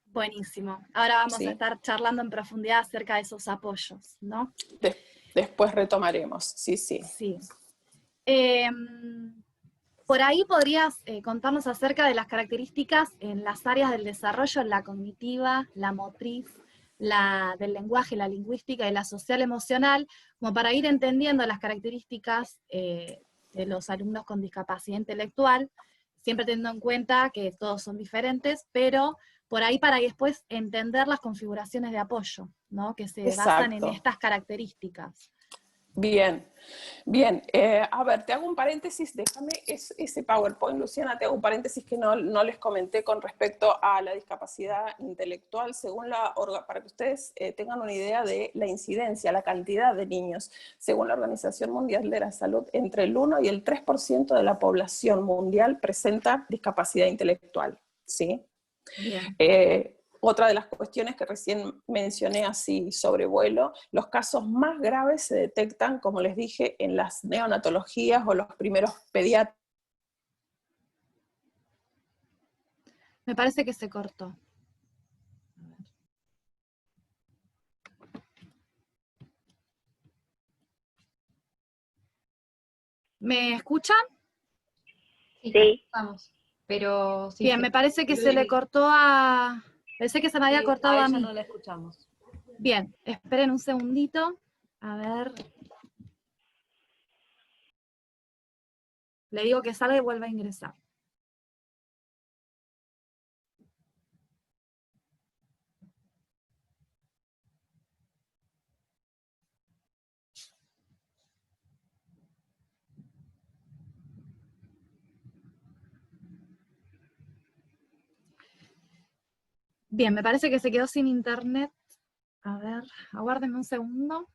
Buenísimo. Ahora vamos ¿Sí? a estar charlando en profundidad acerca de esos apoyos, ¿no? Después retomaremos, sí, sí. Sí. Por ahí podrías contarnos acerca de las características en las áreas del desarrollo, la cognitiva, la motriz, del lenguaje, la lingüística y la social emocional, como para ir entendiendo las características de los alumnos con discapacidad intelectual, siempre teniendo en cuenta que todos son diferentes, pero por ahí para después entender las configuraciones de apoyo, ¿no? Que se basan en estas características. Bien, bien. A ver, te hago un paréntesis, déjame ese PowerPoint, Luciana, te hago un paréntesis que no les comenté con respecto a la discapacidad intelectual, para que ustedes tengan una idea de la incidencia, la cantidad de niños. Según la Organización Mundial de la Salud, entre el 1 y el 3% de la población mundial presenta discapacidad intelectual, ¿sí? Bien. Otra de las cuestiones que recién mencioné así sobre vuelo, los casos más graves se detectan, como les dije, en las neonatologías o los primeros pediatras. Me parece que se cortó. ¿Me escuchan? Sí. Vamos. Pero sí. Bien, me parece que se le cortó a... Pensé que se me había cortado a mí. No la escuchamos. Bien, esperen un segundito. A ver. Le digo que salga y vuelva a ingresar. Bien, me parece que se quedó sin internet. A ver, aguárdenme un segundo.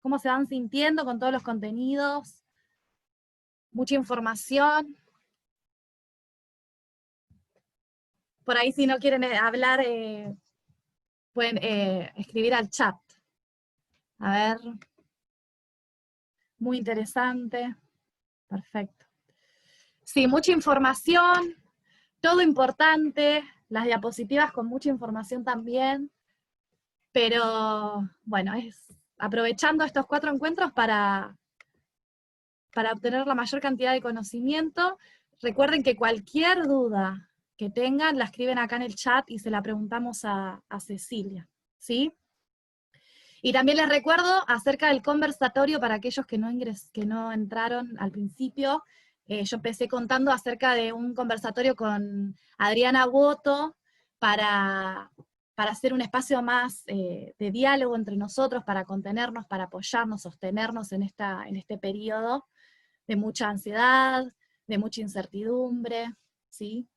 ¿Cómo se van sintiendo con todos los contenidos? Mucha información. Por ahí, si no quieren hablar, pueden escribir al chat. A ver. Muy interesante. Perfecto. Sí, mucha información. Todo importante. Las diapositivas con mucha información también. Pero, bueno, es aprovechando estos 4 encuentros para obtener la mayor cantidad de conocimiento. Recuerden que cualquier duda que tengan, la escriben acá en el chat y se la preguntamos a Cecilia, ¿sí? Y también les recuerdo acerca del conversatorio para aquellos que no entraron al principio. Yo empecé contando acerca de un conversatorio con Adriana Boto para hacer un espacio más de diálogo entre nosotros, para contenernos, para apoyarnos, sostenernos en este periodo de mucha ansiedad, de mucha incertidumbre, ¿sí?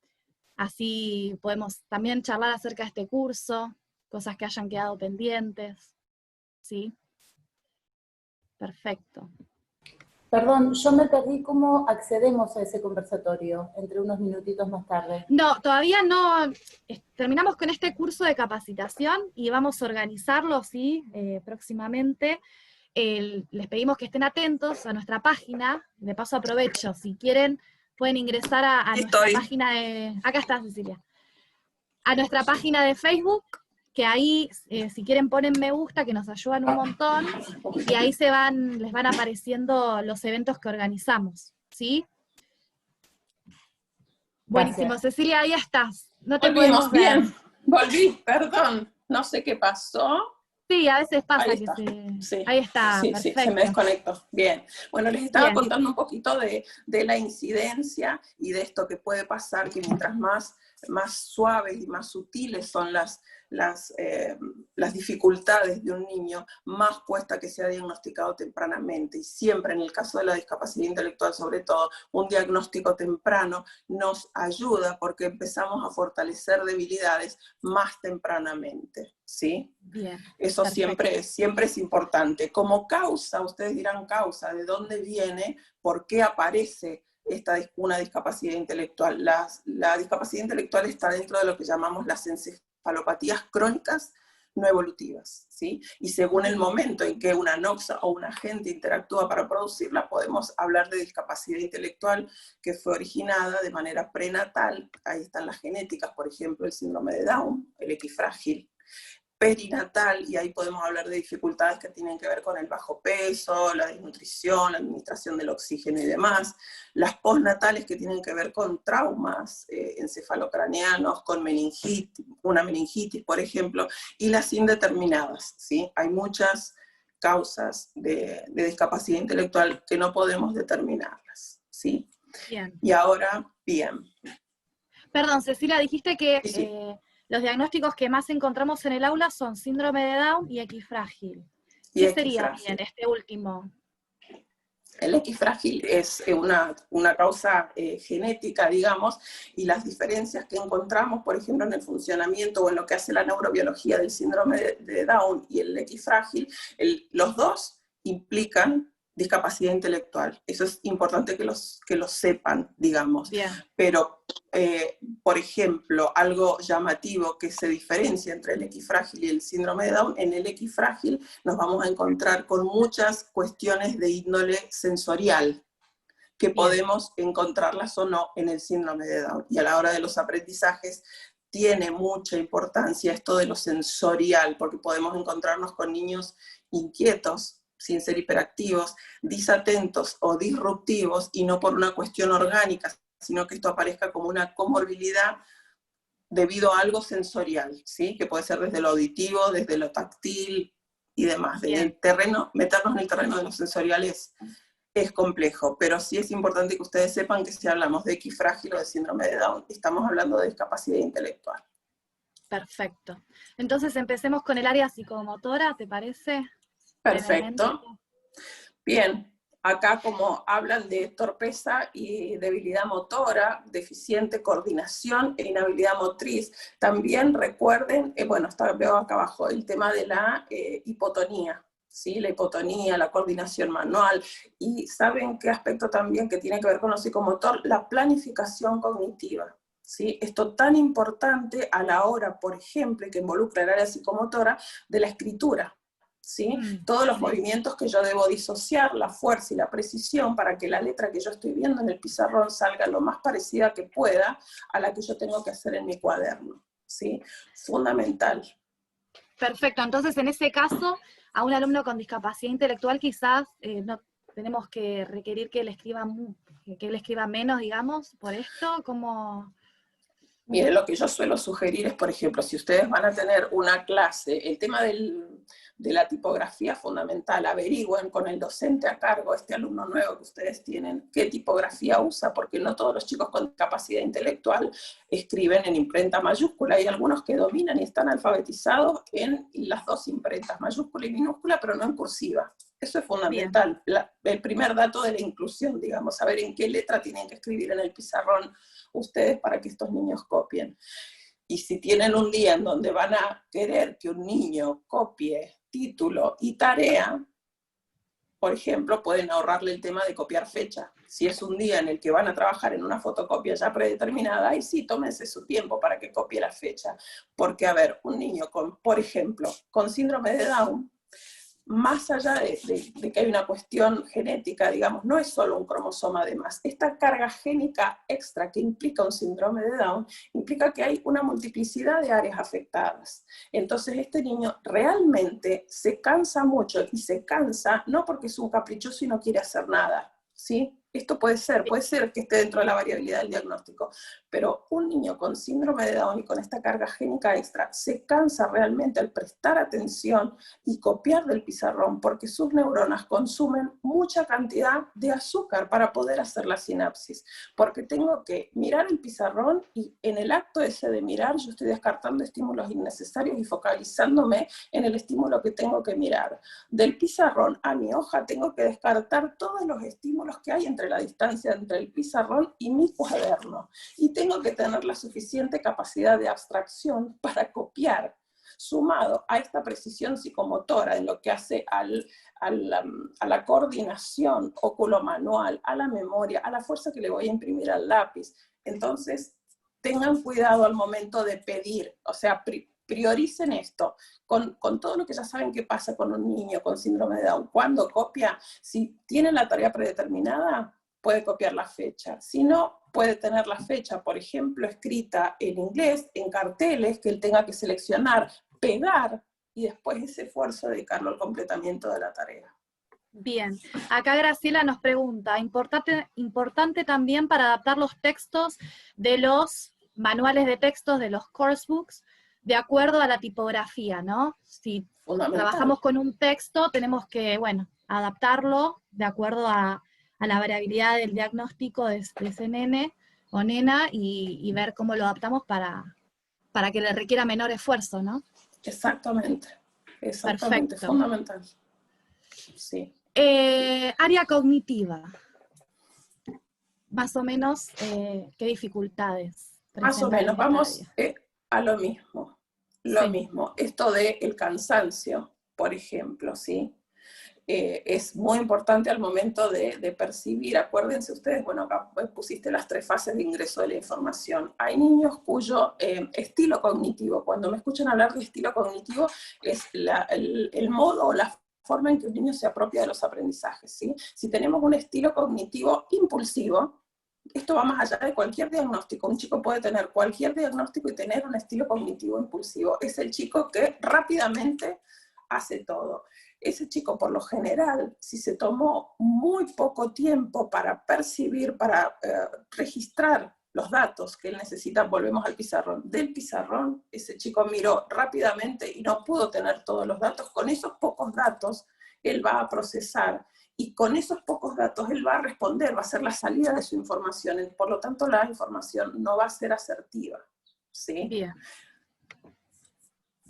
Así podemos también charlar acerca de este curso, cosas que hayan quedado pendientes, ¿sí? Perfecto. Perdón, yo me perdí cómo accedemos a ese conversatorio, entre unos minutitos más tarde. No, todavía no, terminamos con este curso de capacitación y vamos a organizarlo, ¿sí? Próximamente. Les pedimos que estén atentos a nuestra página, de paso aprovecho, si quieren pueden ingresar a nuestra página de... Acá está Cecilia. A nuestra página de Facebook, que ahí, si quieren ponen me gusta, que nos ayudan un montón, y ahí les van apareciendo los eventos que organizamos, ¿sí? Buenísimo, Gracias. Cecilia, ahí estás. No te Volvimos podemos ver. bien, volví, perdón, no sé qué pasó. Sí, a veces pasa Ahí que está. se... Ahí está, Sí, perfecto. se me desconectó. Bien. Bueno, les estaba Bien. contando un poquito de la incidencia y de esto que puede pasar, que mientras más suaves y más sutiles son las dificultades de un niño, más cuesta que sea diagnosticado tempranamente. Y siempre, en el caso de la discapacidad intelectual sobre todo, un diagnóstico temprano nos ayuda porque empezamos a fortalecer debilidades más tempranamente, ¿sí? Bien. Eso Perfecto. siempre es importante. Como causa, ustedes dirán causa, ¿de dónde viene? ¿Por qué aparece una discapacidad intelectual? La discapacidad intelectual está dentro de lo que llamamos las encefalopatías crónicas no evolutivas, ¿sí? Y según el momento en que una noxa o un agente interactúa para producirla, podemos hablar de discapacidad intelectual que fue originada de manera prenatal. Ahí están las genéticas, por ejemplo, el síndrome de Down, el equifrágil, perinatal, y ahí podemos hablar de dificultades que tienen que ver con el bajo peso, la desnutrición, la administración del oxígeno y demás, las postnatales que tienen que ver con traumas encefalocraneanos, con meningitis, una meningitis, por ejemplo, y las indeterminadas, ¿sí? Hay muchas causas de discapacidad intelectual que no podemos determinarlas, ¿sí? Bien. Y ahora, bien. Perdón, Cecilia, dijiste que Sí. los diagnósticos que más encontramos en el aula son síndrome de Down y equifrágil. Y ¿Qué sería equifrágil. bien este último? El equifrágil es una causa genética, digamos, y las diferencias que encontramos, por ejemplo, en el funcionamiento o en lo que hace la neurobiología del síndrome de Down y el equifrágil, los dos implican discapacidad intelectual. Eso es importante que los sepan, digamos. Bien. Pero, por ejemplo, algo llamativo que se diferencia entre el equifrágil y el síndrome de Down, en el equifrágil nos vamos a encontrar con muchas cuestiones de índole sensorial, que podemos encontrarlas o no en el síndrome de Down. Y a la hora de los aprendizajes tiene mucha importancia esto de lo sensorial, porque podemos encontrarnos con niños inquietos, sin ser hiperactivos, disatentos o disruptivos, y no por una cuestión orgánica, sino que esto aparezca como una comorbilidad debido a algo sensorial, ¿sí? Que puede ser desde lo auditivo, desde lo táctil y demás. Meternos en el terreno de lo sensorial es complejo, pero sí es importante que ustedes sepan que si hablamos de equifrágil o de síndrome de Down, estamos hablando de discapacidad intelectual. Perfecto. Entonces empecemos con el área psicomotora, ¿te parece? Perfecto. Bien, acá como hablan de torpeza y debilidad motora, deficiente coordinación e inhabilidad motriz, también recuerden, veo acá abajo el tema de la hipotonía, ¿sí? La hipotonía, la coordinación manual, y ¿saben qué aspecto también que tiene que ver con lo psicomotor? La planificación cognitiva. ¿Sí? Esto tan importante a la hora, por ejemplo, que involucra el área psicomotora, de la escritura. ¿Sí? Todos los movimientos que yo debo disociar, la fuerza y la precisión, para que la letra que yo estoy viendo en el pizarrón salga lo más parecida que pueda a la que yo tengo que hacer en mi cuaderno. ¿Sí? Fundamental. Perfecto, entonces en ese caso, a un alumno con discapacidad intelectual quizás no tenemos que requerir que él escriba menos, digamos, por esto, como... Mire, lo que yo suelo sugerir es, por ejemplo, si ustedes van a tener una clase, el tema de la tipografía fundamental, averigüen con el docente a cargo, este alumno nuevo que ustedes tienen, qué tipografía usa, porque no todos los chicos con capacidad intelectual escriben en imprenta mayúscula, hay algunos que dominan y están alfabetizados en las dos imprentas, mayúscula y minúscula, pero no en cursiva. Eso es fundamental, el primer dato de la inclusión, digamos, saber en qué letra tienen que escribir en el pizarrón ustedes para que estos niños copien. Y si tienen un día en donde van a querer que un niño copie título y tarea, por ejemplo, pueden ahorrarle el tema de copiar fecha. Si es un día en el que van a trabajar en una fotocopia ya predeterminada, ahí sí, tómense su tiempo para que copie la fecha. Porque, a ver, un niño, por ejemplo, con síndrome de Down, más allá de que hay una cuestión genética, digamos, no es solo un cromosoma de más. Esta carga génica extra que implica un síndrome de Down, implica que hay una multiplicidad de áreas afectadas. Entonces este niño realmente se cansa mucho, y se cansa no porque es un caprichoso y no quiere hacer nada, ¿sí? Esto puede ser que esté dentro de la variabilidad del diagnóstico, pero un niño con síndrome de Down y con esta carga génica extra se cansa realmente al prestar atención y copiar del pizarrón, porque sus neuronas consumen mucha cantidad de azúcar para poder hacer la sinapsis, porque tengo que mirar el pizarrón y en el acto ese de mirar yo estoy descartando estímulos innecesarios y focalizándome en el estímulo que tengo que mirar. Del pizarrón a mi hoja tengo que descartar todos los estímulos que hay entre la distancia entre el pizarrón y mi cuaderno, y tengo que tener la suficiente capacidad de abstracción para copiar, sumado a esta precisión psicomotora en lo que hace a la coordinación óculo-manual, a la memoria, a la fuerza que le voy a imprimir al lápiz. Entonces, tengan cuidado al momento de pedir, o sea, prioricen esto, con todo lo que ya saben que pasa con un niño con síndrome de Down. Cuando copia, si tiene la tarea predeterminada, puede copiar la fecha. Si no, puede tener la fecha, por ejemplo, escrita en inglés, en carteles, que él tenga que seleccionar, pegar, y después ese esfuerzo dedicarlo al completamiento de la tarea. Bien, acá Graciela nos pregunta, importante también para adaptar los textos de los manuales de textos, de los coursebooks, de acuerdo a la tipografía, ¿no? Si trabajamos con un texto, tenemos que, bueno, adaptarlo de acuerdo a la variabilidad del diagnóstico de ese nene o nena y ver cómo lo adaptamos para que le requiera menor esfuerzo, ¿no? Exactamente, Perfecto. Fundamental. Sí. Área cognitiva. Más o menos, ¿qué dificultades? Más o menos, vamos a lo mismo. Lo mismo. Esto del cansancio, por ejemplo, ¿sí? Es muy importante al momento de percibir. Acuérdense ustedes, bueno, acá pusiste las 3 fases de ingreso de la información. Hay niños cuyo estilo cognitivo, cuando me escuchan hablar de estilo cognitivo, es el modo o la forma en que un niño se apropia de los aprendizajes, ¿sí? Si tenemos un estilo cognitivo impulsivo, esto va más allá de cualquier diagnóstico. Un chico puede tener cualquier diagnóstico y tener un estilo cognitivo impulsivo. Es el chico que rápidamente hace todo. Ese chico, por lo general, si se tomó muy poco tiempo para percibir, para registrar los datos que él necesita, volvemos al pizarrón. Del pizarrón, ese chico miró rápidamente y no pudo tener todos los datos. Con esos pocos datos, él va a procesar. Y con esos pocos datos él va a responder, va a hacer la salida de su información. Por lo tanto, la información no va a ser asertiva, ¿sí? Bien.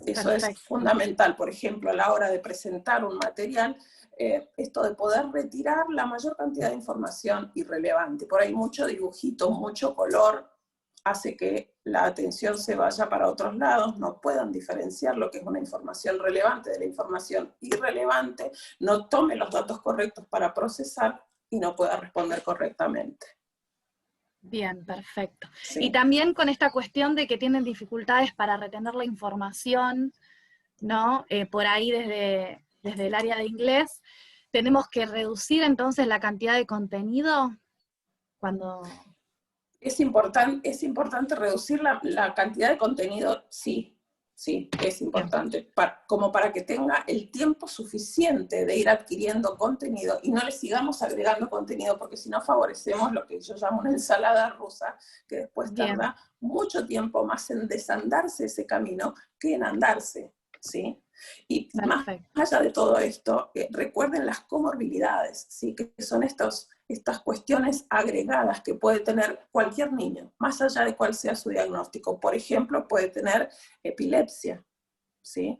Eso es fundamental, por ejemplo, a la hora de presentar un material, esto de poder retirar la mayor cantidad de información irrelevante. Por ahí mucho dibujito, mucho color, hace que la atención se vaya para otros lados, no puedan diferenciar lo que es una información relevante de la información irrelevante, no tome los datos correctos para procesar y no pueda responder correctamente. Bien, perfecto. Sí. Y también con esta cuestión de que tienen dificultades para retener la información, ¿no? Por ahí desde el área de inglés, ¿tenemos que reducir entonces la cantidad de contenido cuando...? Es importante reducir la cantidad de contenido, sí, Sí, es importante, como para que tenga el tiempo suficiente de ir adquiriendo contenido y no le sigamos agregando contenido, porque si no favorecemos lo que yo llamo una ensalada rusa, que después tarda mucho tiempo más en desandarse ese camino que en andarse, ¿sí? Y más allá de todo esto, recuerden las comorbilidades, ¿sí? Que son estas cuestiones agregadas que puede tener cualquier niño, más allá de cuál sea su diagnóstico. Por ejemplo, puede tener epilepsia, ¿sí?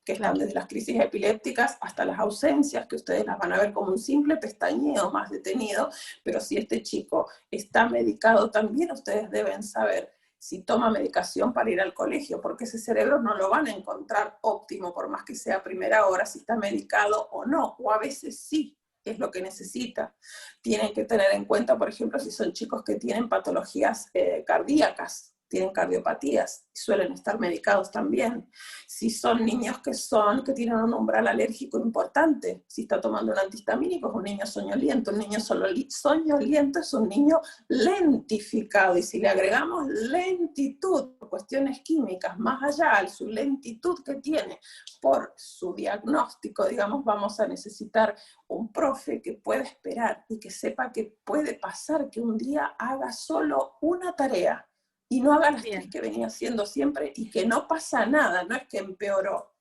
Que están desde las crisis epilépticas hasta las ausencias, que ustedes las van a ver como un simple pestañeo más detenido, pero si este chico está medicado también, ustedes deben saber si toma medicación para ir al colegio, porque ese cerebro no lo van a encontrar óptimo, por más que sea a primera hora, si está medicado o no, o a veces sí, es lo que necesita. Tienen que tener en cuenta, por ejemplo, si son chicos que tienen patologías cardíacas, tienen cardiopatías, suelen estar medicados también. Si son niños que tienen un umbral alérgico importante, si está tomando un antihistamínico es un niño soñoliento, un niño soñoliento es un niño lentificado, y si le agregamos lentitud, cuestiones químicas, más allá de su lentitud que tiene por su diagnóstico, digamos, vamos a necesitar un profe que pueda esperar y que sepa que puede pasar que un día haga solo una tarea, y no haga las tres que venía haciendo siempre, y que no pasa nada, no es que empeoró,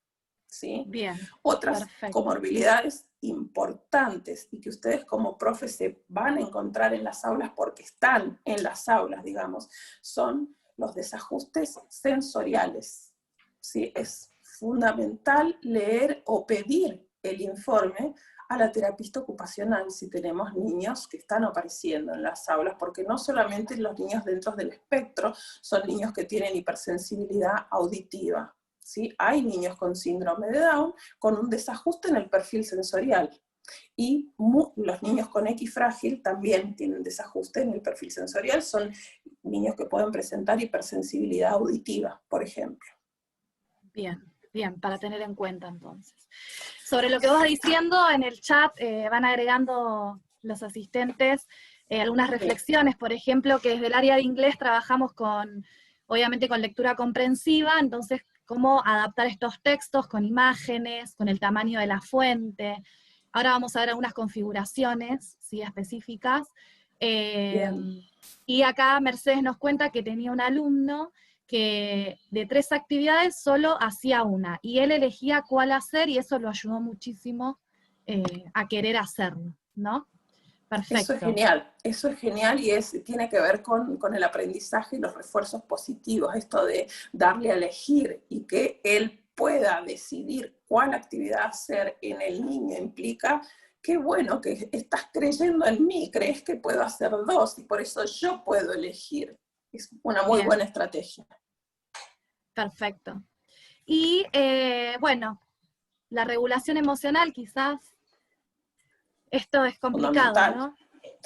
¿sí? Otras comorbilidades importantes, y que ustedes como profes se van a encontrar en las aulas, porque están en las aulas, digamos, son los desajustes sensoriales, ¿sí? Es fundamental leer o pedir el informe a la terapista ocupacional si tenemos niños que están apareciendo en las aulas, porque no solamente los niños dentro del espectro son niños que tienen hipersensibilidad auditiva, ¿sí? Hay niños con síndrome de Down con un desajuste en el perfil sensorial, y los niños con X frágil también tienen desajuste en el perfil sensorial, son niños que pueden presentar hipersensibilidad auditiva, por ejemplo. Bien, para tener en cuenta entonces. Sobre lo que vas diciendo, en el chat van agregando los asistentes algunas reflexiones, por ejemplo, que desde el área de inglés trabajamos obviamente con lectura comprensiva, entonces cómo adaptar estos textos con imágenes, con el tamaño de la fuente. Ahora vamos a ver algunas configuraciones, ¿sí?, específicas. Y acá Mercedes nos cuenta que tenía un alumno que de 3 actividades solo hacía una, y él elegía cuál hacer, y eso lo ayudó muchísimo a querer hacerlo, ¿no? Perfecto. Eso es genial, y tiene que ver con el aprendizaje y los refuerzos positivos, esto de darle a elegir y que él pueda decidir cuál actividad hacer en el niño implica qué bueno que estás creyendo en mí, crees que puedo hacer 2 y por eso yo puedo elegir. Es una muy buena estrategia. Perfecto. Y bueno, la regulación emocional quizás, esto es complicado, ¿no?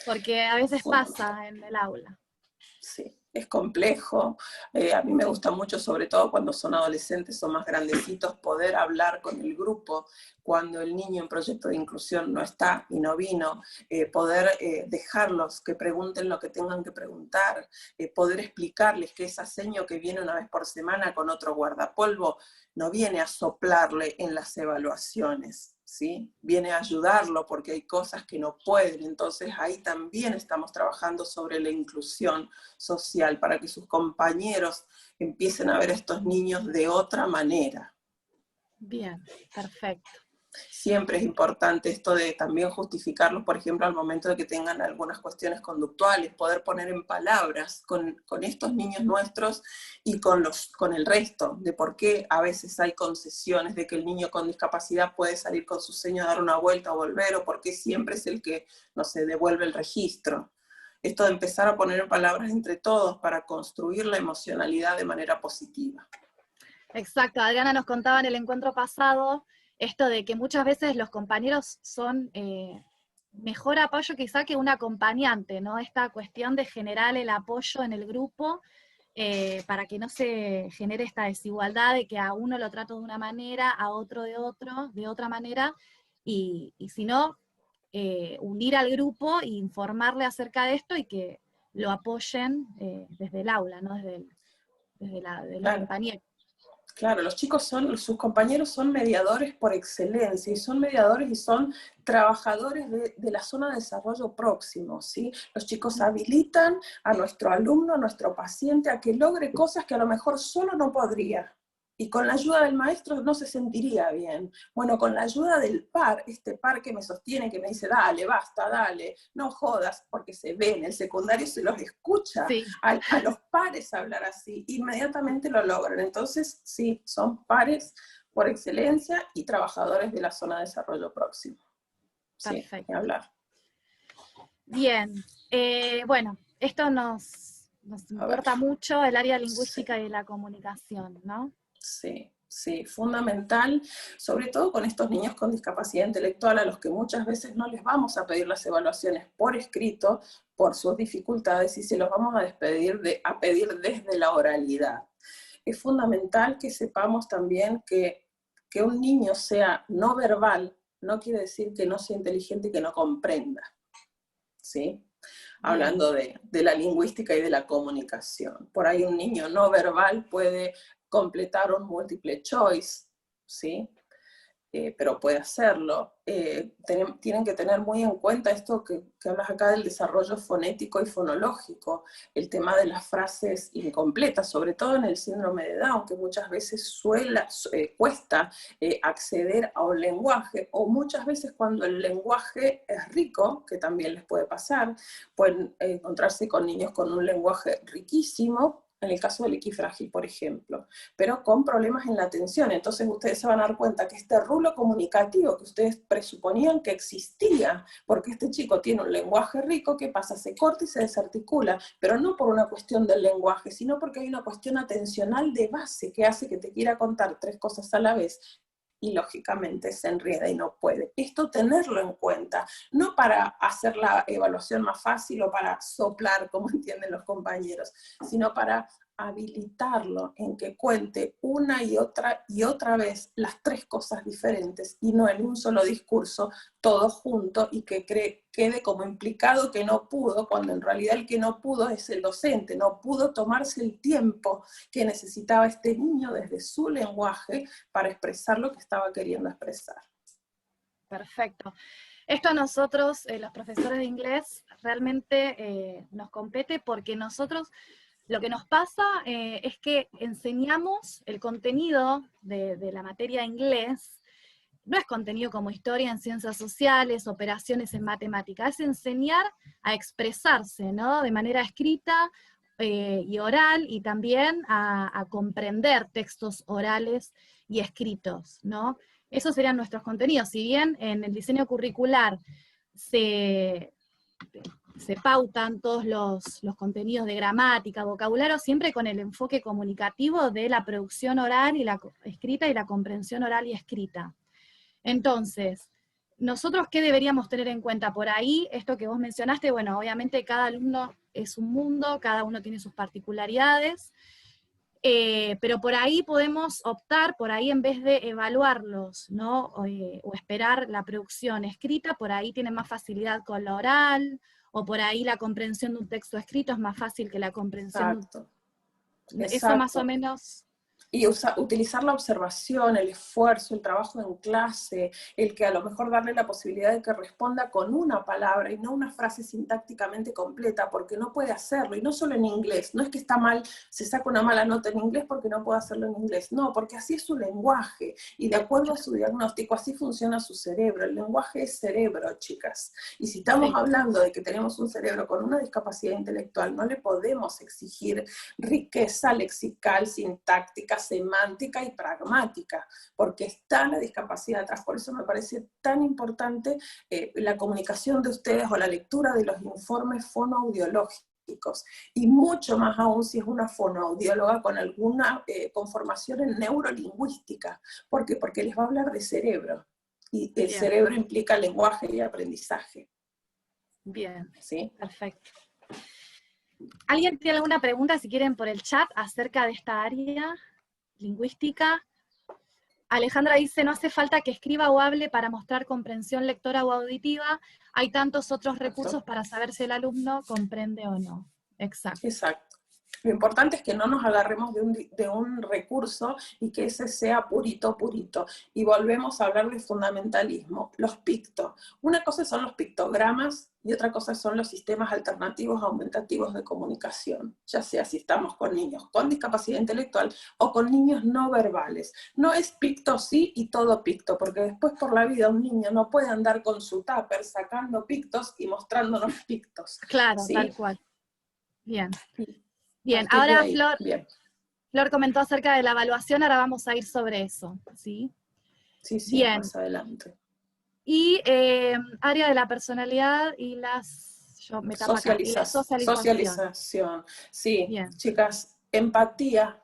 Porque a veces pasa en el aula. Sí, es complejo. A mí me gusta mucho, sobre todo cuando son adolescentes o más grandecitos, poder hablar con el grupo cuando el niño en proyecto de inclusión no está y no vino, poder dejarlos que pregunten lo que tengan que preguntar, poder explicarles que esa seño que viene una vez por semana con otro guardapolvo no viene a soplarle en las evaluaciones, ¿sí? Viene a ayudarlo porque hay cosas que no pueden. Entonces ahí también estamos trabajando sobre la inclusión social para que sus compañeros empiecen a ver a estos niños de otra manera. Bien, perfecto. Siempre es importante esto de también justificarlos, por ejemplo, al momento de que tengan algunas cuestiones conductuales, poder poner en palabras con estos niños nuestros y con el resto, de por qué a veces hay concesiones, de que el niño con discapacidad puede salir con su seño a dar una vuelta o volver, o por qué siempre es el que, no sé, devuelve el registro. Esto de empezar a poner en palabras entre todos para construir la emocionalidad de manera positiva. Exacto, Adriana nos contaba en el encuentro pasado esto de que muchas veces los compañeros son mejor apoyo quizá que un acompañante, ¿no? Esta cuestión de generar el apoyo en el grupo para que no se genere esta desigualdad de que a uno lo trato de una manera, a otro de otra manera, y si no, unir al grupo e informarle acerca de esto y que lo apoyen desde el aula, ¿no? Desde la compañía. Claro, los chicos sus compañeros son mediadores por excelencia, y son mediadores y son trabajadores de la zona de desarrollo próximo, ¿sí? Los chicos habilitan a nuestro alumno, a nuestro paciente, a que logre cosas que a lo mejor solo no podría. Y con la ayuda del maestro no se sentiría bien. Bueno, con la ayuda del par, este par que me sostiene, que me dice, dale, basta, dale, no jodas, porque se ve en el secundario, se los escucha Sí. a los pares hablar así, inmediatamente lo logran. Entonces, sí, son pares por excelencia y trabajadores de la zona de desarrollo próximo. Sí, Perfecto. ni hablar. Bien, bueno, esto nos importa mucho, el área lingüística y la comunicación, ¿no? Sí, sí, fundamental, sobre todo con estos niños con discapacidad intelectual, a los que muchas veces no les vamos a pedir las evaluaciones por escrito, por sus dificultades, y se los vamos a pedir desde la oralidad. Es fundamental que sepamos también que un niño sea no verbal, no quiere decir que no sea inteligente y que no comprenda, ¿sí? Hablando de la lingüística y de la comunicación. Por ahí un niño no verbal puede completar un multiple choice, ¿sí? Pero puede hacerlo. Tienen que tener muy en cuenta esto que hablas acá del desarrollo fonético y fonológico, el tema de las frases incompletas, sobre todo en el síndrome de Down, que muchas veces cuesta acceder a un lenguaje, o muchas veces cuando el lenguaje es rico, que también les puede pasar, pueden encontrarse con niños con un lenguaje riquísimo, en el caso del equifrágil, por ejemplo, pero con problemas en la atención. Entonces ustedes se van a dar cuenta que este rulo comunicativo que ustedes presuponían que existía, porque este chico tiene un lenguaje rico, ¿qué pasa? Se corta y se desarticula, pero no por una cuestión del lenguaje, sino porque hay una cuestión atencional de base que hace que te quiera contar 3 cosas a la vez, y lógicamente se enreda y no puede. Esto tenerlo en cuenta, no para hacer la evaluación más fácil o para soplar, como entienden los compañeros, sino para habilitarlo en que cuente una y otra vez las 3 cosas diferentes y no en un solo discurso, todo junto, y que quede como implicado que no pudo, cuando en realidad el que no pudo es el docente, no pudo tomarse el tiempo que necesitaba este niño desde su lenguaje para expresar lo que estaba queriendo expresar. Perfecto. Esto a nosotros, los profesores de inglés, realmente nos compete, porque nosotros lo que nos pasa es que enseñamos el contenido de la materia de inglés. No es contenido como historia en ciencias sociales, operaciones en matemática, es enseñar a expresarse, ¿no? De manera escrita y oral, y también a comprender textos orales y escritos, ¿no? Esos serían nuestros contenidos. Si bien en el diseño curricular se pautan todos los contenidos de gramática, vocabulario, siempre con el enfoque comunicativo de la producción oral y la escrita y la comprensión oral y escrita. Entonces, ¿nosotros qué deberíamos tener en cuenta? Por ahí, esto que vos mencionaste, bueno, obviamente cada alumno es un mundo, cada uno tiene sus particularidades, pero por ahí podemos optar, por ahí en vez de evaluarlos, ¿no? O esperar la producción escrita, por ahí tienen más facilidad con lo oral, o por ahí la comprensión de un texto escrito es más fácil que la comprensión. Exacto. Eso más o menos. Y utilizar la observación, el esfuerzo, el trabajo en clase, el que a lo mejor darle la posibilidad de que responda con una palabra y no una frase sintácticamente completa, porque no puede hacerlo, y no solo en inglés. No es que está mal, se saca una mala nota en inglés porque no puede hacerlo en inglés, no, porque así es su lenguaje, y de acuerdo a su diagnóstico, así funciona su cerebro. El lenguaje es cerebro, chicas, y si estamos hablando de que tenemos un cerebro con una discapacidad intelectual, no le podemos exigir riqueza lexical, sintáctica, semántica y pragmática, porque está la discapacidad atrás. Por eso me parece tan importante la comunicación de ustedes o la lectura de los informes fonoaudiológicos, y mucho más aún si es una fonoaudióloga con alguna conformación en neurolingüística. ¿Por qué? Porque les va a hablar de cerebro, y el cerebro implica lenguaje y aprendizaje. Bien, ¿Sí? Perfecto. ¿Alguien tiene alguna pregunta, si quieren, por el chat acerca de esta área lingüística? Alejandra dice, no hace falta que escriba o hable para mostrar comprensión lectora o auditiva, hay tantos otros recursos para saber si el alumno comprende o no. Exacto. Exacto. Lo importante es que no nos agarremos de un recurso y que ese sea purito, purito. Y volvemos a hablar de fundamentalismo. Los pictos. Una cosa son los pictogramas y otra cosa son los sistemas alternativos aumentativos de comunicación. Ya sea si estamos con niños con discapacidad intelectual o con niños no verbales. No es picto sí y todo picto, porque después por la vida un niño no puede andar con su tupper sacando pictos y mostrándonos pictos. Claro, ¿sí? tal cual. Bien. Sí. Bien, Partir de ahora ahí. Flor, Bien. Flor comentó acerca de la evaluación, ahora vamos a ir sobre eso, ¿sí? Sí, sí, Bien. más adelante. Y área de la personalidad y las... Yo me tapo acá. Y la socialización. Socialización. Sí, Bien. chicas, empatía,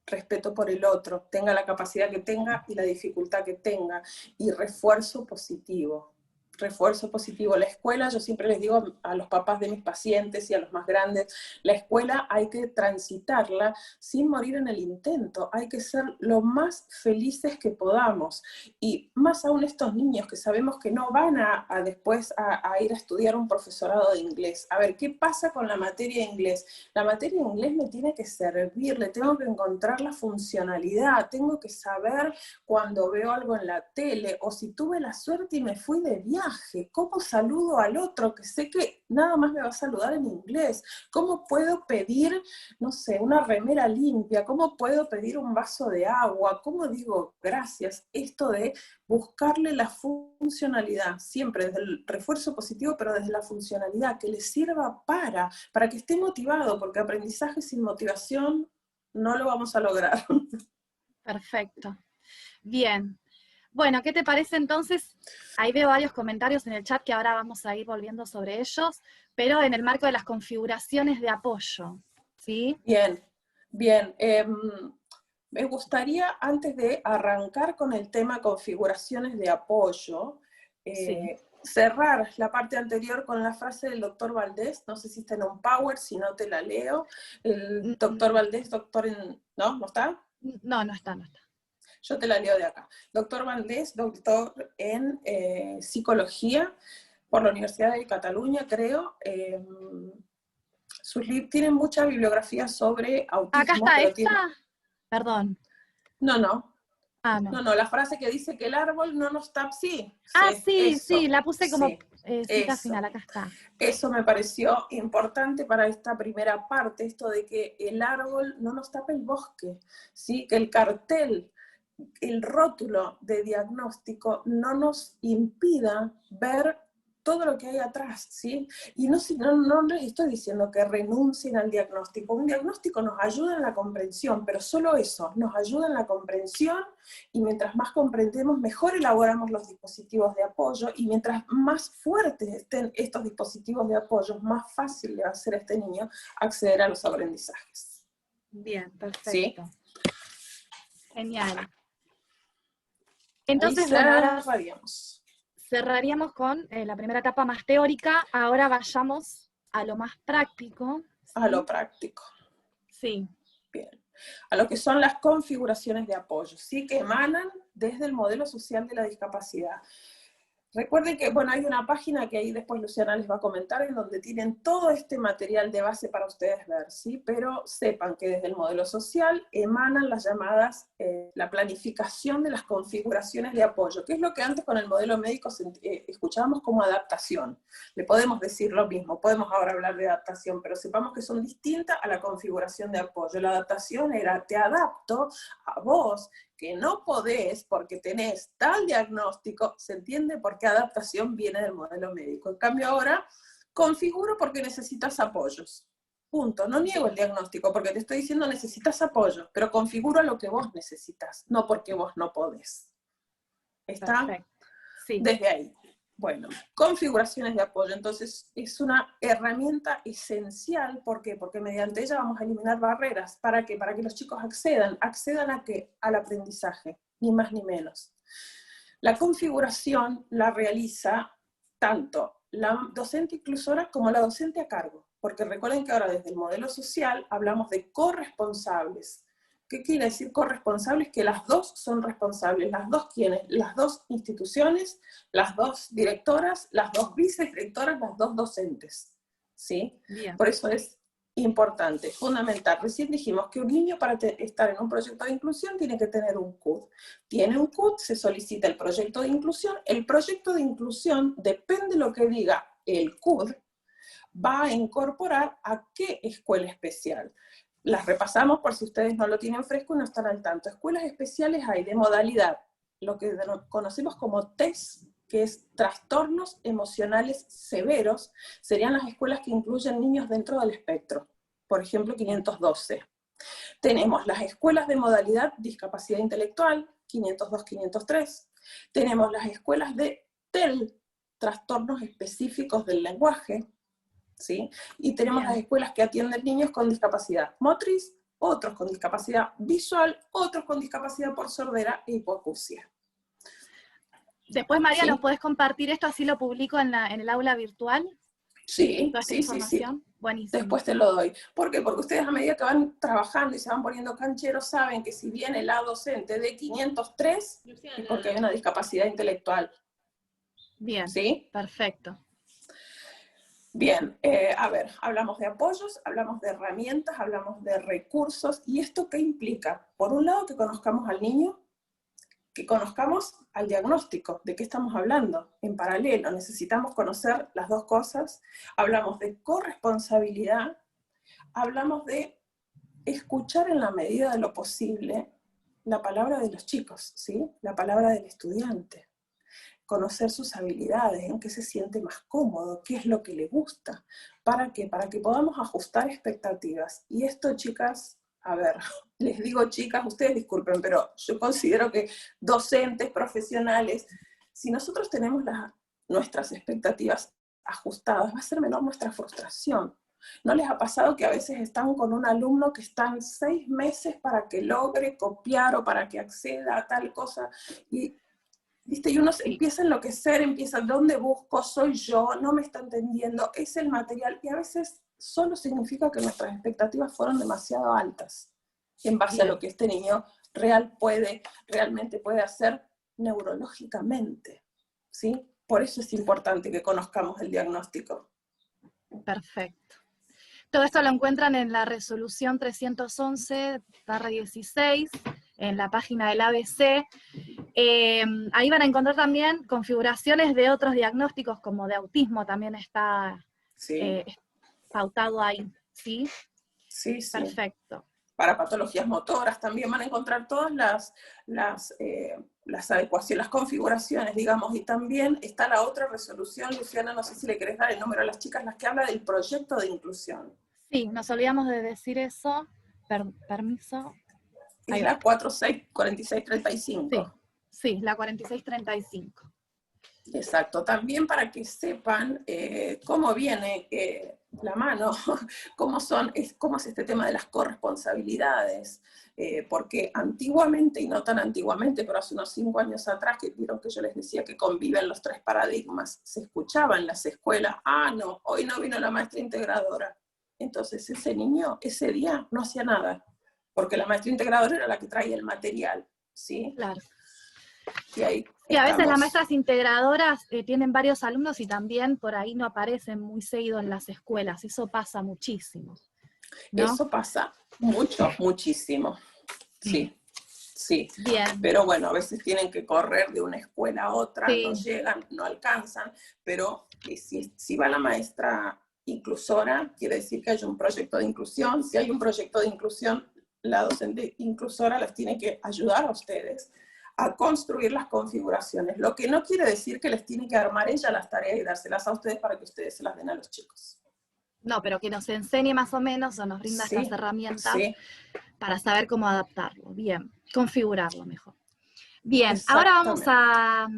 respeto por el otro, tenga la capacidad que tenga y la dificultad que tenga, y refuerzo positivo. Refuerzo positivo. La escuela, yo siempre les digo a los papás de mis pacientes y a los más grandes, la escuela hay que transitarla sin morir en el intento, hay que ser lo más felices que podamos, y más aún estos niños que sabemos que no van después a ir a estudiar un profesorado de inglés. A ver, ¿qué pasa con la materia de inglés? La materia de inglés me tiene que servir, le tengo que encontrar la funcionalidad, tengo que saber cuando veo algo en la tele, o si tuve la suerte y me fui de viaje, ¿cómo saludo al otro que sé que nada más me va a saludar en inglés? ¿Cómo puedo pedir, no sé, una remera limpia? ¿Cómo puedo pedir un vaso de agua? ¿Cómo digo gracias? Esto de buscarle la funcionalidad, siempre desde el refuerzo positivo, pero desde la funcionalidad, que le sirva para que esté motivado, porque aprendizaje sin motivación no lo vamos a lograr. Perfecto. Bien. Bueno, ¿qué te parece entonces? Ahí veo varios comentarios en el chat que ahora vamos a ir volviendo sobre ellos, pero en el marco de las configuraciones de apoyo, ¿sí? Bien, bien. Me gustaría, antes de arrancar con el tema configuraciones de apoyo, Sí. cerrar la parte anterior con la frase del doctor Valdés. No sé si está en un power, si no te la leo. El doctor Valdés, doctor en... ¿No? ¿No está? No, no está. Yo te la leo de acá. Doctor Valdés, doctor en psicología por la Universidad de Cataluña, creo. Sus libros tienen mucha bibliografía sobre autismo. ¿Acá está pero esta? Perdón. No. Ah, no. No, la frase que dice que el árbol no nos tapa, sí. Sí, la puse como cita eso. final, acá está. Eso me pareció importante para esta primera parte, esto de que el árbol no nos tapa el bosque, ¿sí? Que el cartel, el rótulo de diagnóstico no nos impida ver todo lo que hay atrás, ¿sí? Y no les estoy diciendo que renuncien al diagnóstico. Un diagnóstico nos ayuda en la comprensión, pero solo eso, nos ayuda en la comprensión, y mientras más comprendemos, mejor elaboramos los dispositivos de apoyo, y mientras más fuertes estén estos dispositivos de apoyo, más fácil le va a ser a este niño acceder a los aprendizajes. Bien, perfecto. ¿Sí? Genial. Entonces, ahí ahora cerraríamos con la primera etapa más teórica, ahora vayamos a lo más práctico. ¿Sí? A lo práctico. Sí. Bien. A lo que son las configuraciones de apoyo, ¿sí? Que emanan desde el modelo social de la discapacidad. Recuerden que, bueno, hay una página que ahí después Luciana les va a comentar, en donde tienen todo este material de base para ustedes ver, ¿sí? Pero sepan que desde el modelo social emanan las llamadas, la planificación de las configuraciones de apoyo, que es lo que antes con el modelo médico escuchábamos como adaptación. Le podemos decir lo mismo, podemos ahora hablar de adaptación, pero sepamos que son distintas a la configuración de apoyo. La adaptación era, te adapto a vos, que no podés porque tenés tal diagnóstico. ¿Se entiende por qué adaptación viene del modelo médico? En cambio ahora, configuro porque necesitas apoyos. Punto. No niego el diagnóstico porque te estoy diciendo necesitas apoyo, pero configuro lo que vos necesitas, no porque vos no podés. ¿Está? Perfecto. Sí. Desde ahí. Bueno, configuraciones de apoyo. Entonces, es una herramienta esencial. ¿Por qué? Porque mediante ella vamos a eliminar barreras. ¿Para qué? Para que los chicos accedan. ¿Accedan a qué? Al aprendizaje, ni más ni menos. La configuración la realiza tanto la docente inclusora como la docente a cargo. Porque recuerden que ahora desde el modelo social hablamos de corresponsables. ¿Qué quiere decir corresponsables? Que las dos son responsables. ¿Las dos quiénes? Las dos instituciones, las dos directoras, las dos vicedirectoras, las dos docentes. ¿Sí? Bien. Por eso es importante, fundamental. Recién dijimos que un niño para estar en un proyecto de inclusión tiene que tener un CUD. Tiene un CUD, se solicita el proyecto de inclusión. El proyecto de inclusión, depende de lo que diga el CUD, va a incorporar a qué escuela especial. Las repasamos por si ustedes no lo tienen fresco y no están al tanto. Escuelas especiales hay de modalidad, lo que conocemos como TES, que es trastornos emocionales severos, serían las escuelas que incluyen niños dentro del espectro, por ejemplo 512. Tenemos las escuelas de modalidad discapacidad intelectual, 502, 503. Tenemos las escuelas de TEL, trastornos específicos del lenguaje, ¿sí? Y tenemos las escuelas que atienden niños con discapacidad motriz, otros con discapacidad visual, otros con discapacidad por sordera e hipoacusia. Después, María, ¿Sí? ¿nos podés compartir esto? Así lo publico en el aula virtual. Sí, Toda esta sí, sí, sí. información. Buenísimo. Después te lo doy. ¿Por qué? Porque ustedes a medida que van trabajando y se van poniendo cancheros, saben que si viene la docente de 503, es porque hay una discapacidad intelectual. Bien, ¿Sí? perfecto. Bien, a ver, hablamos de apoyos, hablamos de herramientas, hablamos de recursos, ¿y esto qué implica? Por un lado, que conozcamos al niño, que conozcamos al diagnóstico, de qué estamos hablando. En paralelo, necesitamos conocer las dos cosas. Hablamos de corresponsabilidad, hablamos de escuchar en la medida de lo posible la palabra de los chicos, ¿sí? La palabra del estudiante. Conocer sus habilidades, en qué se siente más cómodo, qué es lo que le gusta. ¿Para qué? Para que podamos ajustar expectativas. Y esto, chicas, a ver, les digo chicas, ustedes disculpen, pero yo considero que docentes, profesionales, si nosotros tenemos nuestras expectativas ajustadas, va a ser menor nuestra frustración. ¿No les ha pasado que a veces están con un alumno que están 6 meses para que logre copiar o para que acceda a tal cosa? Y, ¿viste? Y uno empieza a enloquecer, empieza, ¿dónde busco? ¿Soy yo? ¿No me está entendiendo? ¿Es el material? Y a veces solo significa que nuestras expectativas fueron demasiado altas en base a lo que este niño realmente puede hacer neurológicamente, ¿sí? Por eso es importante que conozcamos el diagnóstico. Perfecto. Todo esto lo encuentran en la resolución 311/16, en la página del ABC. Ahí van a encontrar también configuraciones de otros diagnósticos, como de autismo, también está pautado ahí, ¿sí? Sí, sí. Perfecto. Para patologías motoras también van a encontrar todas las adecuaciones, las configuraciones, digamos, y también está la otra resolución, Luciana, no sé si le querés dar el número a las chicas, las que habla del proyecto de inclusión. Sí, nos olvidamos de decir eso, permiso. Es la 4635. Sí, la 4635. Exacto, también para que sepan cómo viene la mano, cómo es este tema de las corresponsabilidades, porque antiguamente, y no tan antiguamente, pero hace unos 5 años atrás, que vieron que yo les decía que conviven los 3 paradigmas, se escuchaba en las escuelas, no, hoy no vino la maestra integradora. Entonces ese niño, ese día, no hacía nada, porque la maestra integradora era la que traía el material, ¿sí? Claro. Y ahí y a veces las maestras integradoras tienen varios alumnos y también por ahí no aparecen muy seguido en las escuelas. Eso pasa muchísimo, ¿no? Eso pasa muchísimo. Sí, sí. Bien. Pero bueno, a veces tienen que correr de una escuela a otra, Sí. no llegan, no alcanzan, pero si va la maestra inclusora, quiere decir que hay un proyecto de inclusión. Si hay un proyecto de inclusión, la docente inclusora las tiene que ayudar a ustedes a construir las configuraciones, lo que no quiere decir que les tiene que armar ella las tareas y dárselas a ustedes para que ustedes se las den a los chicos. No, pero que nos enseñe más o menos o nos rinda estas herramientas para saber cómo adaptarlo, bien, configurarlo mejor. Bien, ahora vamos a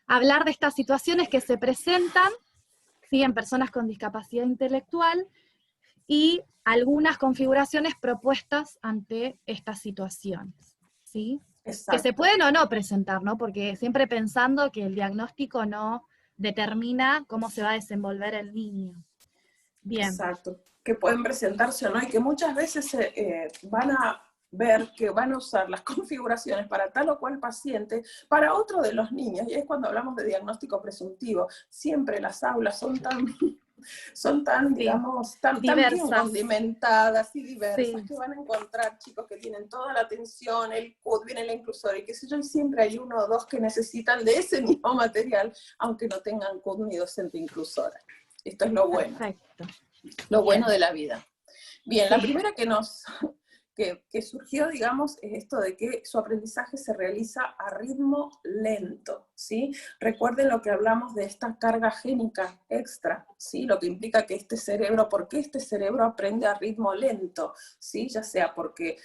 hablar de estas situaciones que se presentan, ¿sí?, en personas con discapacidad intelectual y algunas configuraciones propuestas ante estas situaciones, ¿sí? Exacto. Que se pueden o no presentar, ¿no? Porque siempre pensando que el diagnóstico no determina cómo se va a desenvolver el niño. Bien. Exacto. Que pueden presentarse o no, y que muchas veces van a ver que van a usar las configuraciones para tal o cual paciente, para otro de los niños, y es cuando hablamos de diagnóstico presuntivo. Siempre las aulas son tan son tan, Sí, digamos, tan bien diversas. condimentadas y diversas, Sí. que van a encontrar chicos que tienen toda la atención, el CUT, viene la inclusora, y qué sé yo, y siempre hay uno o dos que necesitan de ese mismo material, aunque no tengan CUT ni docente inclusora. Esto es lo bueno. Perfecto. Lo Bien. bueno de la vida. Bien, Sí. la primera que surgió, digamos, es esto de que su aprendizaje se realiza a ritmo lento, ¿sí? Recuerden lo que hablamos de esta carga génica extra, ¿sí? Lo que implica que este cerebro, ¿por qué este cerebro aprende a ritmo lento? ¿Sí? Ya sea porque,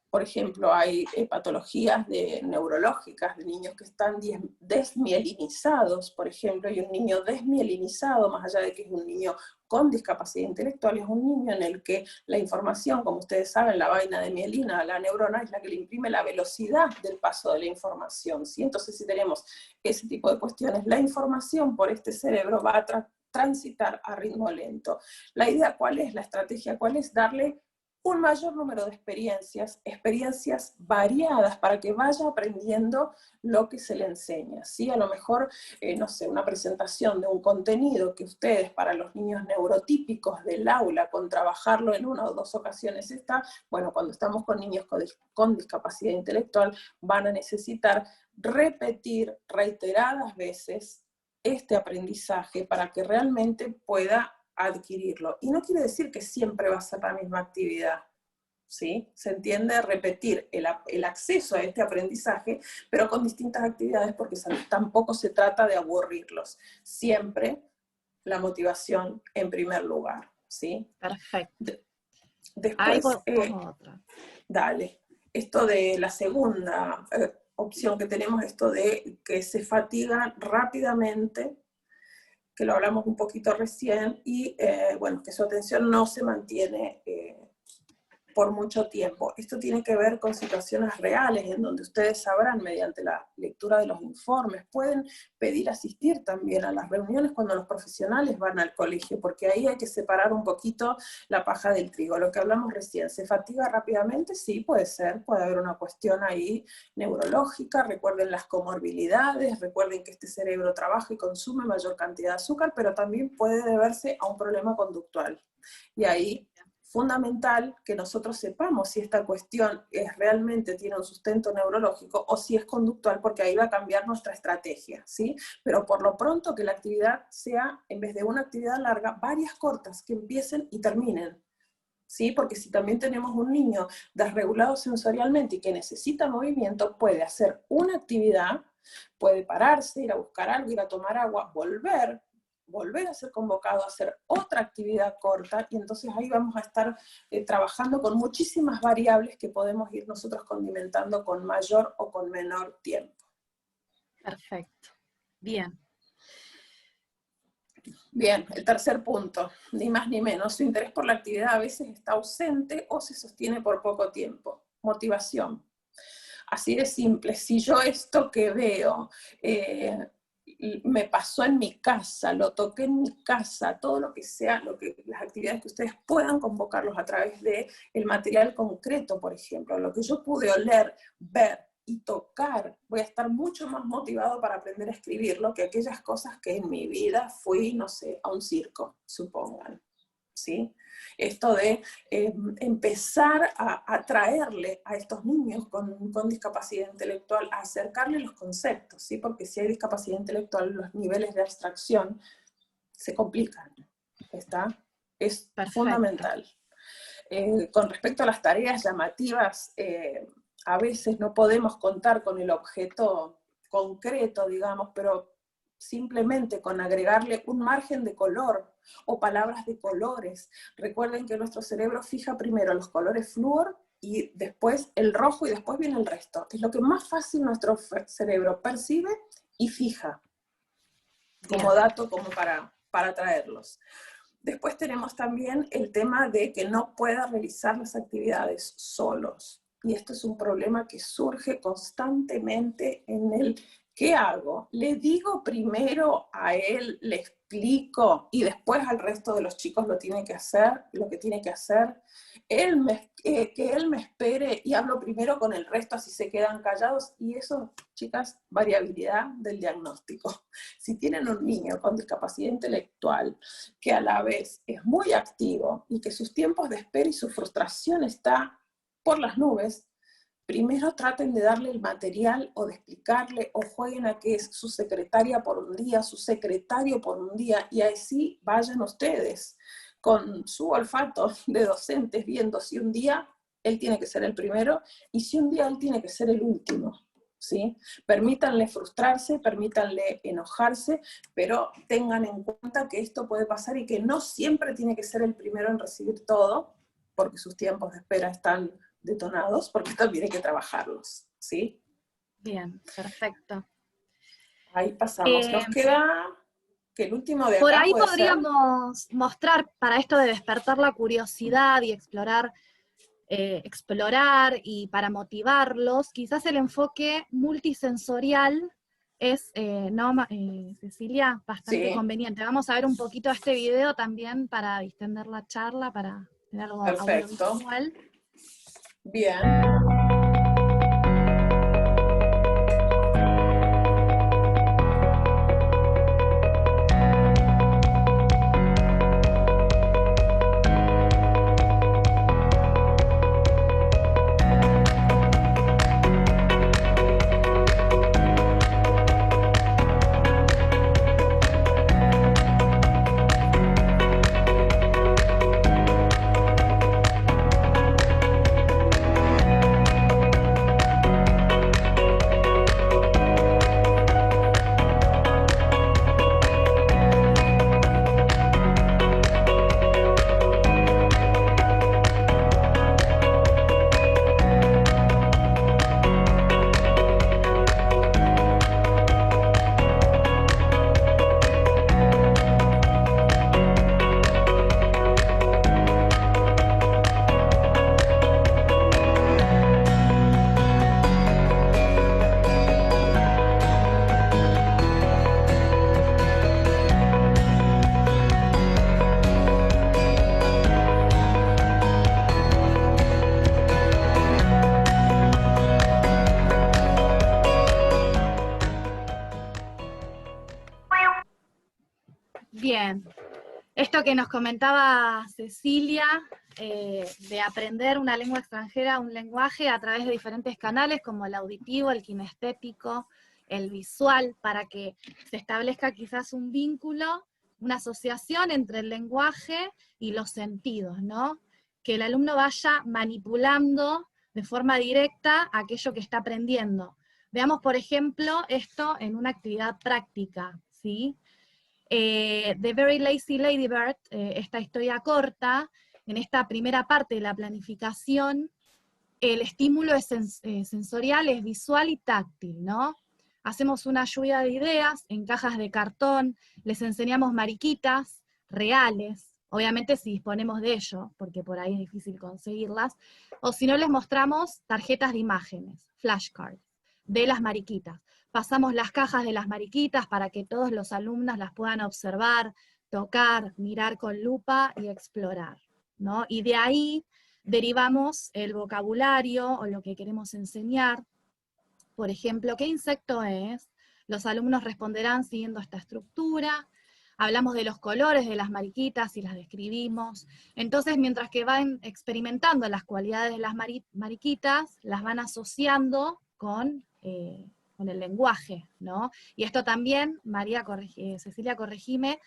por ejemplo, hay patologías neurológicas de niños que están desmielinizados, por ejemplo, y un niño desmielinizado, más allá de que es un niño con discapacidad intelectual, es un niño en el que la información, como ustedes saben, la vaina de mielina, la neurona, es la que le imprime la velocidad del paso de la información, ¿sí? Entonces, si tenemos ese tipo de cuestiones, la información por este cerebro va a transitar a ritmo lento. La idea, ¿cuál es? La estrategia, ¿cuál es? Darle un mayor número de experiencias variadas para que vaya aprendiendo lo que se le enseña, ¿sí? A lo mejor, no sé, una presentación de un contenido que ustedes, para los niños neurotípicos del aula, con trabajarlo en una o dos ocasiones está, bueno, cuando estamos con niños con discapacidad intelectual, van a necesitar repetir reiteradas veces este aprendizaje para que realmente pueda adquirirlo. Y no quiere decir que siempre va a ser la misma actividad, ¿sí? Se entiende repetir el acceso a este aprendizaje, pero con distintas actividades, porque tampoco se trata de aburrirlos. Siempre la motivación en primer lugar, ¿sí? Perfecto. Después, otra. dale. Esto de la segunda opción que tenemos, esto de que se fatigan rápidamente, que lo hablamos un poquito recién, y bueno, que su atención no se mantiene por mucho tiempo. Esto tiene que ver con situaciones reales, en donde ustedes sabrán, mediante la lectura de los informes, pueden pedir asistir también a las reuniones cuando los profesionales van al colegio, porque ahí hay que separar un poquito la paja del trigo. Lo que hablamos recién, ¿se fatiga rápidamente? Sí, puede ser, puede haber una cuestión ahí neurológica, recuerden las comorbilidades, recuerden que este cerebro trabaja y consume mayor cantidad de azúcar, pero también puede deberse a un problema conductual. Y ahí, fundamental que nosotros sepamos si esta cuestión realmente tiene un sustento neurológico o si es conductual, porque ahí va a cambiar nuestra estrategia, ¿sí? Pero por lo pronto que la actividad sea, en vez de una actividad larga, varias cortas que empiecen y terminen, ¿sí? Porque si también tenemos un niño desregulado sensorialmente y que necesita movimiento, puede hacer una actividad, puede pararse, ir a buscar algo, ir a tomar agua, volver a ser convocado a hacer otra actividad corta, y entonces ahí vamos a estar trabajando con muchísimas variables que podemos ir nosotros condimentando con mayor o con menor tiempo. Perfecto. Bien. Bien, el tercer punto, ni más ni menos, su interés por la actividad a veces está ausente o se sostiene por poco tiempo. Motivación. Así de simple, si yo esto que veo me pasó en mi casa, lo toqué en mi casa, todo lo que sea, las actividades que ustedes puedan convocarlos a través del material concreto, por ejemplo, lo que yo pude oler, ver y tocar, voy a estar mucho más motivado para aprender a escribirlo que aquellas cosas que en mi vida fui, no sé, a un circo, supongan, ¿sí? Esto de empezar a atraerle a estos niños con discapacidad intelectual, a acercarle los conceptos, ¿sí? Porque si hay discapacidad intelectual, los niveles de abstracción se complican, ¿está? Es Perfecto. fundamental. Con respecto a las tareas llamativas, a veces no podemos contar con el objeto concreto, digamos, pero simplemente con agregarle un margen de color o palabras de colores. Recuerden que nuestro cerebro fija primero los colores flúor y después el rojo y después viene el resto. Es lo que más fácil nuestro cerebro percibe y fija como dato, como para traerlos. Después tenemos también el tema de que no pueda realizar las actividades solos. Y esto es un problema que surge constantemente en el ¿Qué hago? ¿Le digo primero a él, le explico, y después al resto de los chicos lo que tiene que hacer? Que él me espere y hablo primero con el resto, así se quedan callados. Y eso, chicas, variabilidad del diagnóstico. Si tienen un niño con discapacidad intelectual que a la vez es muy activo y que sus tiempos de espera y su frustración está por las nubes, primero traten de darle el material o de explicarle, o jueguen a que es su secretaria por un día, su secretario por un día, y así vayan ustedes con su olfato de docentes viendo si un día él tiene que ser el primero y si un día él tiene que ser el último, ¿sí? Permítanle frustrarse, permítanle enojarse, pero tengan en cuenta que esto puede pasar y que no siempre tiene que ser el primero en recibir todo, porque sus tiempos de espera están detonados, porque también hay que trabajarlos, ¿sí? Bien, perfecto. Ahí pasamos. Nos queda que el último de acá Por ahí puede podríamos mostrar, para esto de despertar la curiosidad y explorar y para motivarlos, quizás el enfoque multisensorial es, ¿no, Cecilia? Bastante conveniente. Vamos a ver un poquito este video también para distender la charla, para tener algo audiovisual. Bien. Bien, esto que nos comentaba Cecilia, de aprender una lengua extranjera, un lenguaje a través de diferentes canales como el auditivo, el kinestético, el visual, para que se establezca quizás un vínculo, una asociación entre el lenguaje y los sentidos, ¿no? Que el alumno vaya manipulando de forma directa aquello que está aprendiendo. Veamos, por ejemplo, esto en una actividad práctica, ¿sí? The Very Lazy Ladybird, esta historia corta, en esta primera parte de la planificación, el estímulo es sensorial, es visual y táctil, ¿no? Hacemos una lluvia de ideas en cajas de cartón, les enseñamos mariquitas reales, obviamente si disponemos de ello, porque por ahí es difícil conseguirlas, o si no les mostramos tarjetas de imágenes, flashcards, de las mariquitas. Pasamos las cajas de las mariquitas para que todos los alumnos las puedan observar, tocar, mirar con lupa y explorar, ¿no? Y de ahí derivamos el vocabulario o lo que queremos enseñar. Por ejemplo, ¿qué insecto es? Los alumnos responderán siguiendo esta estructura. Hablamos de los colores de las mariquitas y las describimos. Entonces, mientras que van experimentando las cualidades de las mariquitas, las van asociando con el lenguaje, ¿no? Y esto también, Cecilia, corregime,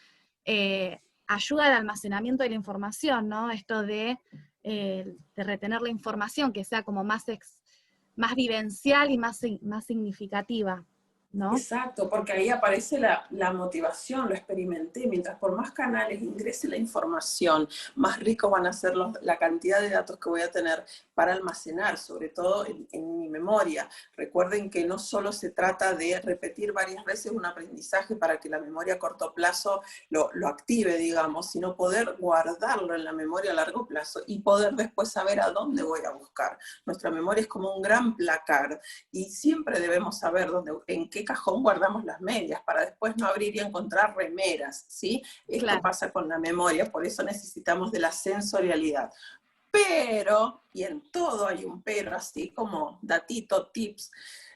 ayuda al almacenamiento de la información, ¿no? Esto de retener la información, que sea como más vivencial y más significativa, ¿no? Exacto, porque ahí aparece la motivación, lo experimenté. Mientras por más canales ingrese la información, más ricos van a ser la cantidad de datos que voy a tener para almacenar, sobre todo en mi memoria. Recuerden que no solo se trata de repetir varias veces un aprendizaje para que la memoria a corto plazo lo active, digamos, sino poder guardarlo en la memoria a largo plazo y poder después saber a dónde voy a buscar. Nuestra memoria es como un gran placar y siempre debemos saber en qué qué cajón guardamos las medias, para después no abrir y encontrar remeras, ¿sí? Esto Claro. pasa con la memoria, por eso necesitamos de la sensorialidad. Pero, y en todo hay un pero, así como datito, tips,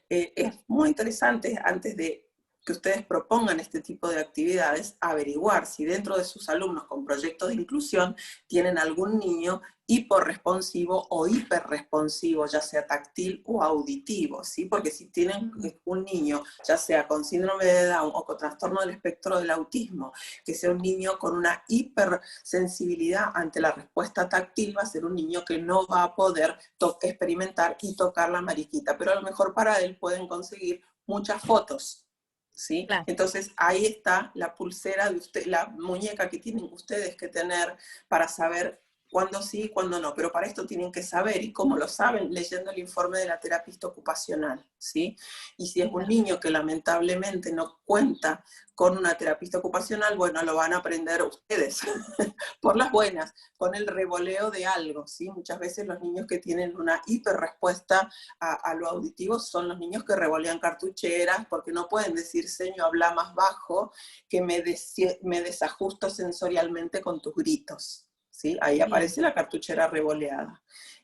es muy interesante antes de que ustedes propongan este tipo de actividades, averiguar si dentro de sus alumnos con proyectos de inclusión tienen algún niño hiporresponsivo o hiperresponsivo, ya sea táctil o auditivo, ¿sí? Porque si tienen un niño, ya sea con síndrome de Down o con trastorno del espectro del autismo, que sea un niño con una hipersensibilidad ante la respuesta táctil, va a ser un niño que no va a poder experimentar y tocar la mariquita, pero a lo mejor para él pueden conseguir muchas fotos, ¿sí? Claro. Entonces ahí está la pulsera de usted, la muñeca que tienen ustedes que tener para saber cuándo sí y cuándo no, pero para esto tienen que saber, y cómo lo saben, leyendo el informe de la terapista ocupacional, ¿sí? Y si es un niño que lamentablemente no cuenta con una terapista ocupacional, bueno, lo van a aprender ustedes, por las buenas, con el revoleo de algo, ¿sí? Muchas veces los niños que tienen una hiperrespuesta a lo auditivo son los niños que revolean cartucheras, porque no pueden decir, señor, habla más bajo, que me desajusto sensorialmente con tus gritos, ¿sí? Ahí aparece la cartuchera revoleada.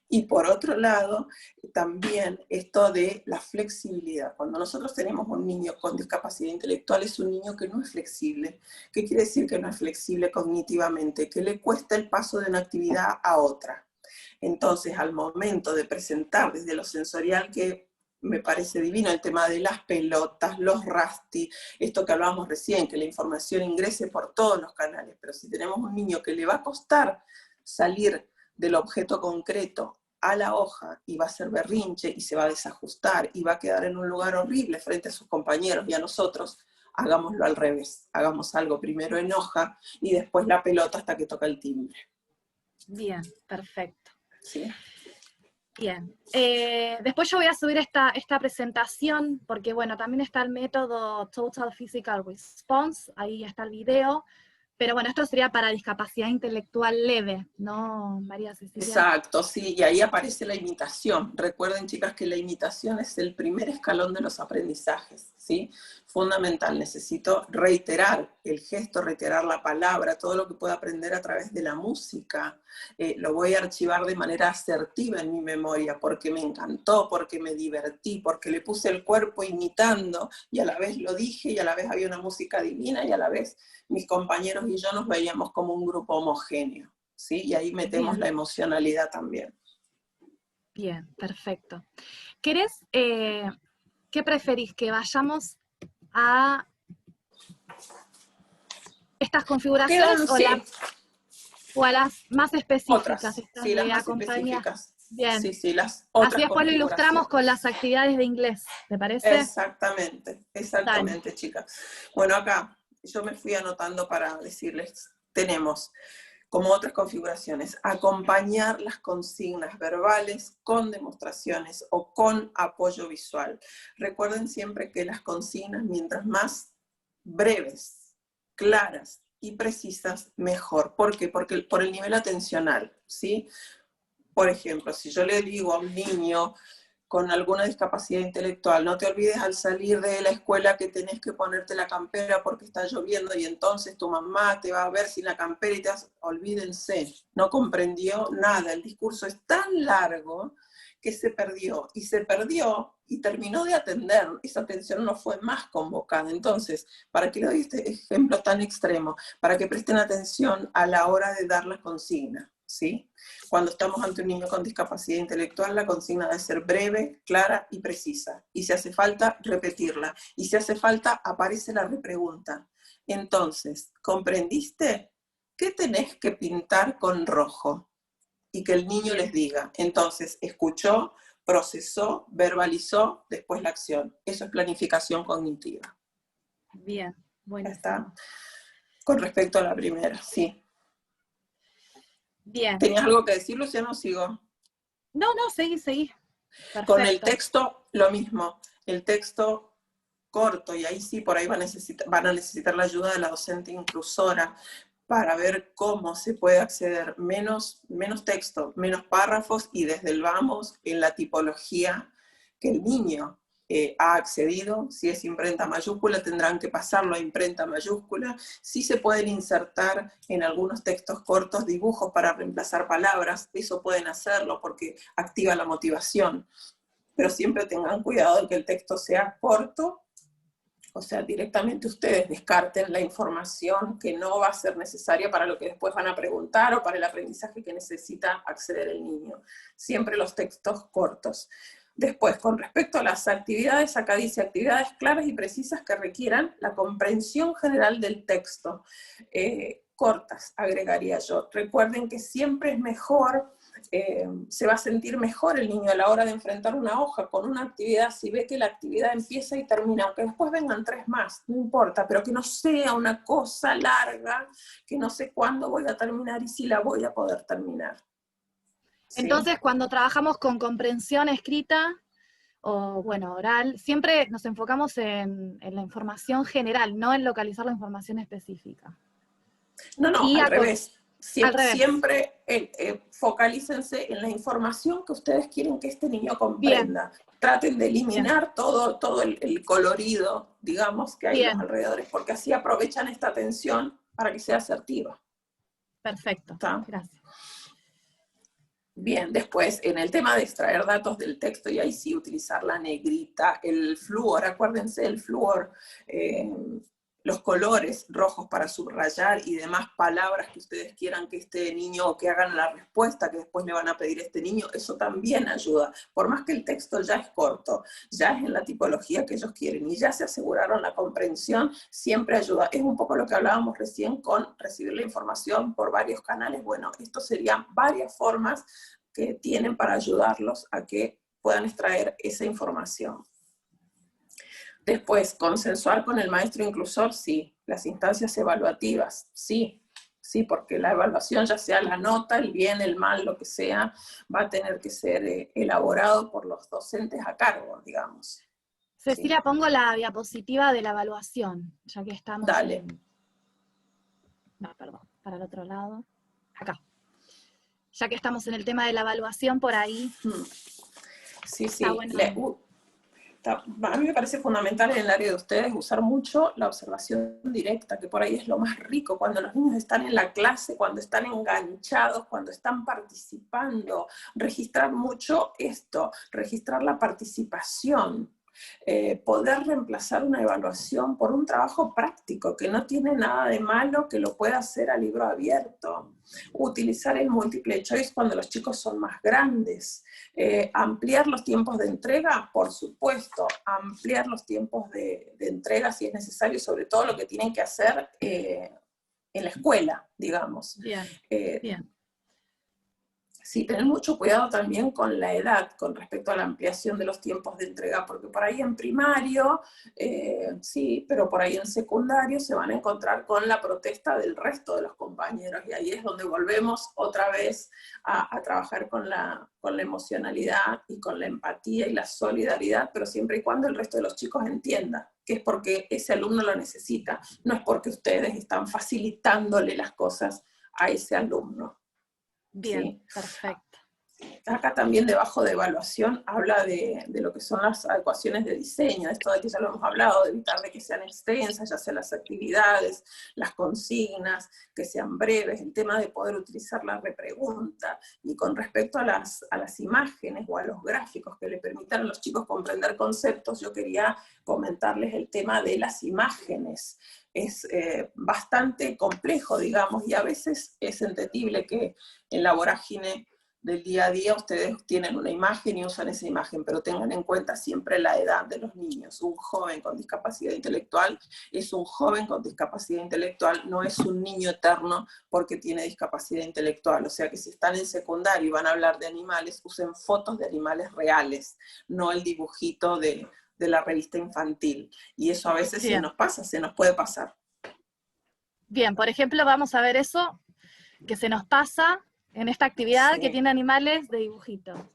Y por otro lado, también esto de la flexibilidad. Cuando nosotros tenemos un niño con discapacidad intelectual, es un niño que no es flexible. ¿Qué quiere decir que no es flexible cognitivamente? Que le cuesta el paso de una actividad a otra. Entonces, al momento de presentar desde lo sensorial, que me parece divino el tema de las pelotas, los rasti, esto que hablábamos recién, que la información ingrese por todos los canales, pero si tenemos un niño que le va a costar salir del objeto concreto a la hoja y va a ser berrinche y se va a desajustar y va a quedar en un lugar horrible frente a sus compañeros y a nosotros, hagámoslo al revés, hagamos algo primero en hoja y después la pelota hasta que toca el timbre. Bien, perfecto. ¿Sí? Bien. Después yo voy a subir esta presentación, porque bueno, también está el método Total Physical Response, ahí está el video, pero bueno, esto sería para discapacidad intelectual leve, ¿no, María Cecilia? Exacto, sí, y ahí aparece la imitación. Recuerden, chicas, que la imitación es el primer escalón de los aprendizajes, ¿sí? Fundamental, necesito reiterar el gesto, reiterar la palabra, todo lo que pueda aprender a través de la música, lo voy a archivar de manera asertiva en mi memoria, porque me encantó, porque me divertí, porque le puse el cuerpo imitando, y a la vez lo dije, y a la vez había una música divina, y a la vez mis compañeros y yo nos veíamos como un grupo homogéneo, ¿sí? Y ahí metemos la emocionalidad también. Bien, perfecto. ¿Querés, qué preferís, que vayamos a estas configuraciones o a las más específicas? Otras, sí, las más específicas. Bien. Sí, sí, las otras. Así después lo ilustramos con las actividades de inglés, ¿te parece? Exactamente, exactamente, chicas. Bueno, acá yo me fui anotando para decirles, tenemos como otras configuraciones, acompañar las consignas verbales con demostraciones o con apoyo visual. Recuerden siempre que las consignas, mientras más breves, claras y precisas, mejor. ¿Por qué? Porque por el nivel atencional, ¿sí? Por ejemplo, si yo le digo a un niño con alguna discapacidad intelectual, no te olvides al salir de la escuela que tenés que ponerte la campera porque está lloviendo y entonces tu mamá te va a ver sin la campera y te vas, olvídense, no comprendió nada, el discurso es tan largo que se perdió y terminó de atender, esa atención no fue más convocada. Entonces, ¿para qué le doy este ejemplo tan extremo? Para que presten atención a la hora de dar la consigna, ¿sí? Cuando estamos ante un niño con discapacidad intelectual, la consigna debe ser breve, clara y precisa. Y si hace falta, repetirla. Y si hace falta, aparece la repregunta. Entonces, ¿comprendiste? ¿Qué tenés que pintar con rojo? Y que el niño les diga. Entonces, escuchó, procesó, verbalizó, después la acción. Eso es planificación cognitiva. Bien, bueno. Ya está. Con respecto a la primera, sí. Bien. ¿Tenías algo que decir, Luciano, o sigo? No, seguí. Perfecto. Con el texto, lo mismo. El texto corto, y ahí sí, por ahí van a necesitar la ayuda de la docente inclusora para ver cómo se puede acceder menos texto, menos párrafos, y desde el vamos en la tipología que el niño ha accedido. Si es imprenta mayúscula, tendrán que pasarlo a imprenta mayúscula. Sí se pueden insertar en algunos textos cortos dibujos para reemplazar palabras, eso pueden hacerlo porque activa la motivación. Pero siempre tengan cuidado de que el texto sea corto, o sea, directamente ustedes descarten la información que no va a ser necesaria para lo que después van a preguntar o para el aprendizaje que necesita acceder el niño. Siempre los textos cortos. Después, con respecto a las actividades, acá dice actividades claras y precisas que requieran la comprensión general del texto. Cortas, agregaría yo. Recuerden que siempre es mejor, se va a sentir mejor el niño a la hora de enfrentar una hoja con una actividad, si ve que la actividad empieza y termina, aunque después vengan 3 más, no importa, pero que no sea una cosa larga, que no sé cuándo voy a terminar y si la voy a poder terminar. ¿Sí? Entonces, cuando trabajamos con comprensión escrita, o bueno, oral, siempre nos enfocamos en la información general, no en localizar la información específica. No, Y al revés. al revés. Siempre focalícense en la información que ustedes quieren que este niño comprenda. Bien. Traten de eliminar todo el colorido, digamos, que hay en los alrededores, porque así aprovechan esta atención para que sea asertiva. Perfecto, ¿Está? Gracias. Bien, después, en el tema de extraer datos del texto, y ahí sí utilizar la negrita, el flúor, acuérdense del flúor, los colores rojos para subrayar y demás palabras que ustedes quieran que este niño, o que hagan la respuesta que después le van a pedir a este niño, eso también ayuda. Por más que el texto ya es corto, ya es en la tipología que ellos quieren y ya se aseguraron la comprensión, siempre ayuda. Es un poco lo que hablábamos recién con recibir la información por varios canales. Bueno, esto serían varias formas que tienen para ayudarlos a que puedan extraer esa información. Después, consensuar con el maestro inclusor, sí. Las instancias evaluativas, sí. Sí, porque la evaluación, ya sea la nota, el bien, el mal, lo que sea, va a tener que ser elaborado por los docentes a cargo, digamos. Cecilia, sí. Pongo la diapositiva de la evaluación, ya que estamos Dale. No, perdón, para el otro lado. Acá. Ya que estamos en el tema de la evaluación, por ahí. Sí, sí. Bueno. A mí me parece fundamental en el área de ustedes usar mucho la observación directa, que por ahí es lo más rico, cuando los niños están en la clase, cuando están enganchados, cuando están participando. Registrar mucho esto, registrar la participación. Poder reemplazar una evaluación por un trabajo práctico, que no tiene nada de malo, que lo pueda hacer a libro abierto. Utilizar el multiple choice cuando los chicos son más grandes. Ampliar los tiempos de entrega, por supuesto. Ampliar los tiempos de entrega si es necesario, sobre todo lo que tienen que hacer en la escuela, digamos. Bien, bien. Sí, tener mucho cuidado también con la edad, con respecto a la ampliación de los tiempos de entrega, porque por ahí en primario, sí, pero por ahí en secundario se van a encontrar con la protesta del resto de los compañeros, y ahí es donde volvemos otra vez a trabajar con la emocionalidad y con la empatía y la solidaridad, pero siempre y cuando el resto de los chicos entienda que es porque ese alumno lo necesita, no es porque ustedes están facilitándole las cosas a ese alumno. Bien, ¿sí? Perfecto. Acá también debajo de evaluación habla de lo que son las adecuaciones de diseño, esto de que ya lo hemos hablado, de evitar de que sean extensas, ya sean las actividades, las consignas, que sean breves, el tema de poder utilizar la repregunta, y con respecto a las imágenes o a los gráficos que le permitan a los chicos comprender conceptos, yo quería comentarles el tema de las imágenes. Es bastante complejo, digamos, y a veces es entendible que en la vorágine del día a día ustedes tienen una imagen y usan esa imagen, pero tengan en cuenta siempre la edad de los niños. Un joven con discapacidad intelectual es un joven con discapacidad intelectual, no es un niño eterno porque tiene discapacidad intelectual. O sea que si están en secundario y van a hablar de animales, usen fotos de animales reales, no el dibujito de la revista infantil. Y eso a veces se nos pasa, se nos puede pasar. Bien, por ejemplo, vamos a ver eso que se nos pasa en esta actividad que tiene animales de dibujito,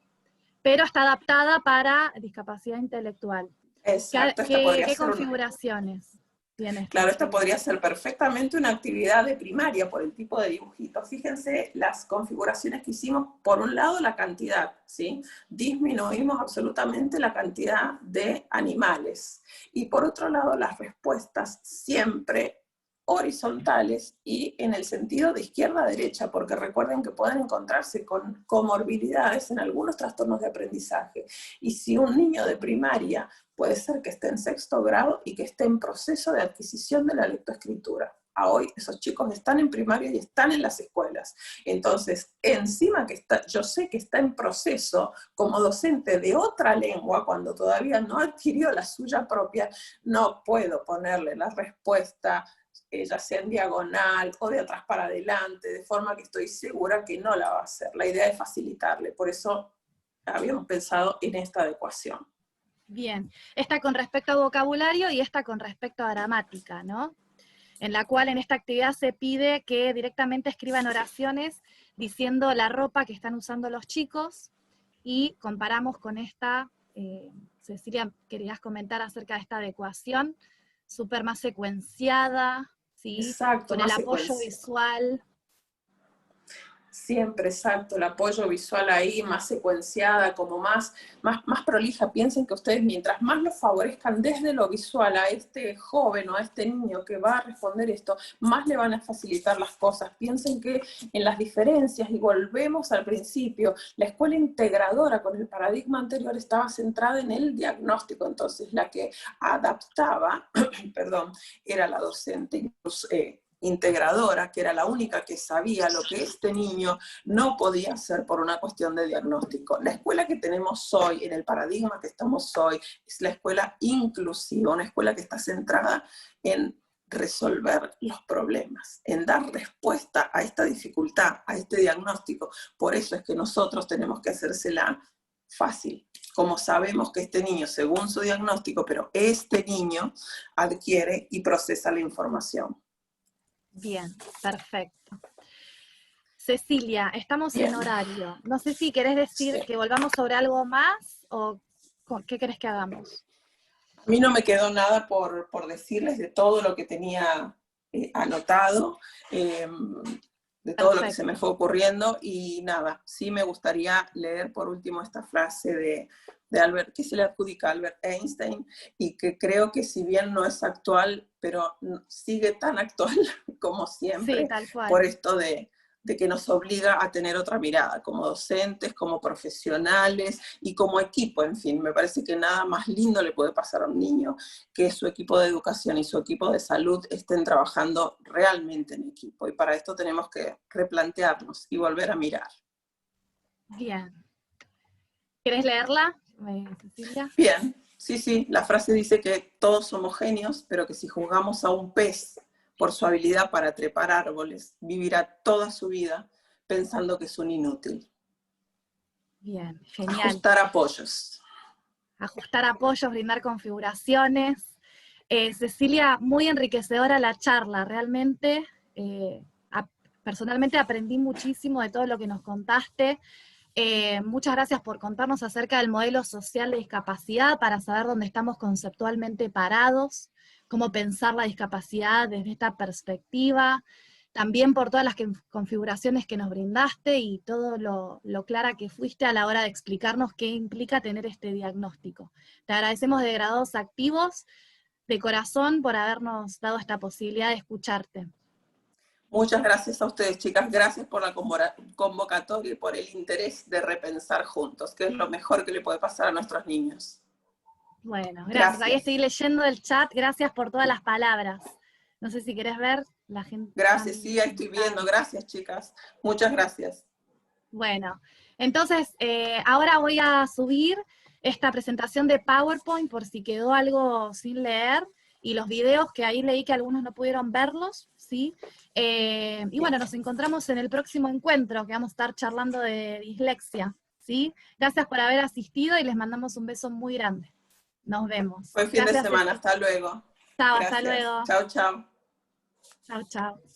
pero está adaptada para discapacidad intelectual. Exacto. ¿Qué configuraciones? Bien, Claro, esta podría ser perfectamente una actividad de primaria por el tipo de dibujito. Fíjense las configuraciones que hicimos. Por un lado, la cantidad, ¿sí? Disminuimos absolutamente la cantidad de animales. Y por otro lado, las respuestas siempre horizontales y en el sentido de izquierda a derecha, porque recuerden que pueden encontrarse con comorbilidades en algunos trastornos de aprendizaje. Y si un niño de primaria puede ser que esté en 6º grado y que esté en proceso de adquisición de la lectoescritura. A hoy esos chicos están en primaria y están en las escuelas. Entonces, encima que está, yo sé que está en proceso como docente de otra lengua, cuando todavía no adquirió la suya propia, no puedo ponerle la respuesta ya sea en diagonal o de atrás para adelante, de forma que estoy segura que no la va a hacer. La idea es facilitarle, por eso habíamos pensado en esta adecuación. Bien, esta con respecto a vocabulario y esta con respecto a gramática, ¿no? En la cual en esta actividad se pide que directamente escriban oraciones diciendo la ropa que están usando los chicos, y comparamos con esta, Cecilia, querías comentar acerca de esta adecuación, súper más secuenciada, ¿sí? Exacto, Con el más apoyo visual. Siempre, exacto, el apoyo visual ahí, más secuenciada, como más prolija. Piensen que ustedes, mientras más lo favorezcan desde lo visual a este joven o a este niño que va a responder esto, más le van a facilitar las cosas. Piensen que en las diferencias, y volvemos al principio, la escuela integradora con el paradigma anterior estaba centrada en el diagnóstico, entonces la que adaptaba, perdón, era la docente integradora, que era la única que sabía lo que este niño no podía hacer por una cuestión de diagnóstico. La escuela que tenemos hoy, en el paradigma que estamos hoy, es la escuela inclusiva, una escuela que está centrada en resolver los problemas, en dar respuesta a esta dificultad, a este diagnóstico. Por eso es que nosotros tenemos que hacérsela fácil. Como sabemos que este niño, según su diagnóstico, pero este niño adquiere y procesa la información. Bien, perfecto. Cecilia, estamos Bien. en horario. No sé si querés decir que volvamos sobre algo más o qué querés que hagamos. A mí no me quedó nada por decirles de todo lo que tenía anotado, de todo lo que se me fue ocurriendo, y nada, sí me gustaría leer por último esta frase de Albert, que se le adjudica a Albert Einstein, y que creo que si bien no es actual, pero sigue tan actual como siempre, sí, tal cual. Por esto de que nos obliga a tener otra mirada, como docentes, como profesionales y como equipo, en fin. Me parece que nada más lindo le puede pasar a un niño que su equipo de educación y su equipo de salud estén trabajando realmente en equipo. Y para esto tenemos que replantearnos y volver a mirar. Bien. ¿Querés leerla, Cecilia? Bien, sí, la frase dice que todos somos genios, pero que si juzgamos a un pez por su habilidad para trepar árboles, vivirá toda su vida pensando que es un inútil. Bien, genial. Ajustar apoyos. Ajustar apoyos, brindar configuraciones. Cecilia, muy enriquecedora la charla, realmente. Personalmente aprendí muchísimo de todo lo que nos contaste. Muchas gracias por contarnos acerca del modelo social de discapacidad para saber dónde estamos conceptualmente parados, cómo pensar la discapacidad desde esta perspectiva, también por todas las configuraciones que nos brindaste y todo lo clara que fuiste a la hora de explicarnos qué implica tener este diagnóstico. Te agradecemos de Graduados Activos, de corazón, por habernos dado esta posibilidad de escucharte. Muchas gracias a ustedes, chicas. Gracias por la convocatoria y por el interés de repensar juntos, que es lo mejor que le puede pasar a nuestros niños. Bueno, gracias. Ahí estoy leyendo el chat. Gracias por todas las palabras. No sé si querés ver la gente. Gracias, sí, ahí estoy viendo. Gracias, chicas. Muchas gracias. Bueno, entonces ahora voy a subir esta presentación de PowerPoint por si quedó algo sin leer, y los videos que ahí leí que algunos no pudieron verlos, ¿sí? Y bueno, nos encontramos en el próximo encuentro, que vamos a estar charlando de dislexia, ¿sí? Gracias por haber asistido y les mandamos un beso muy grande. Nos vemos. Buen fin de semana, hasta luego. Chao, hasta luego. Chao, chao. Chao, chao.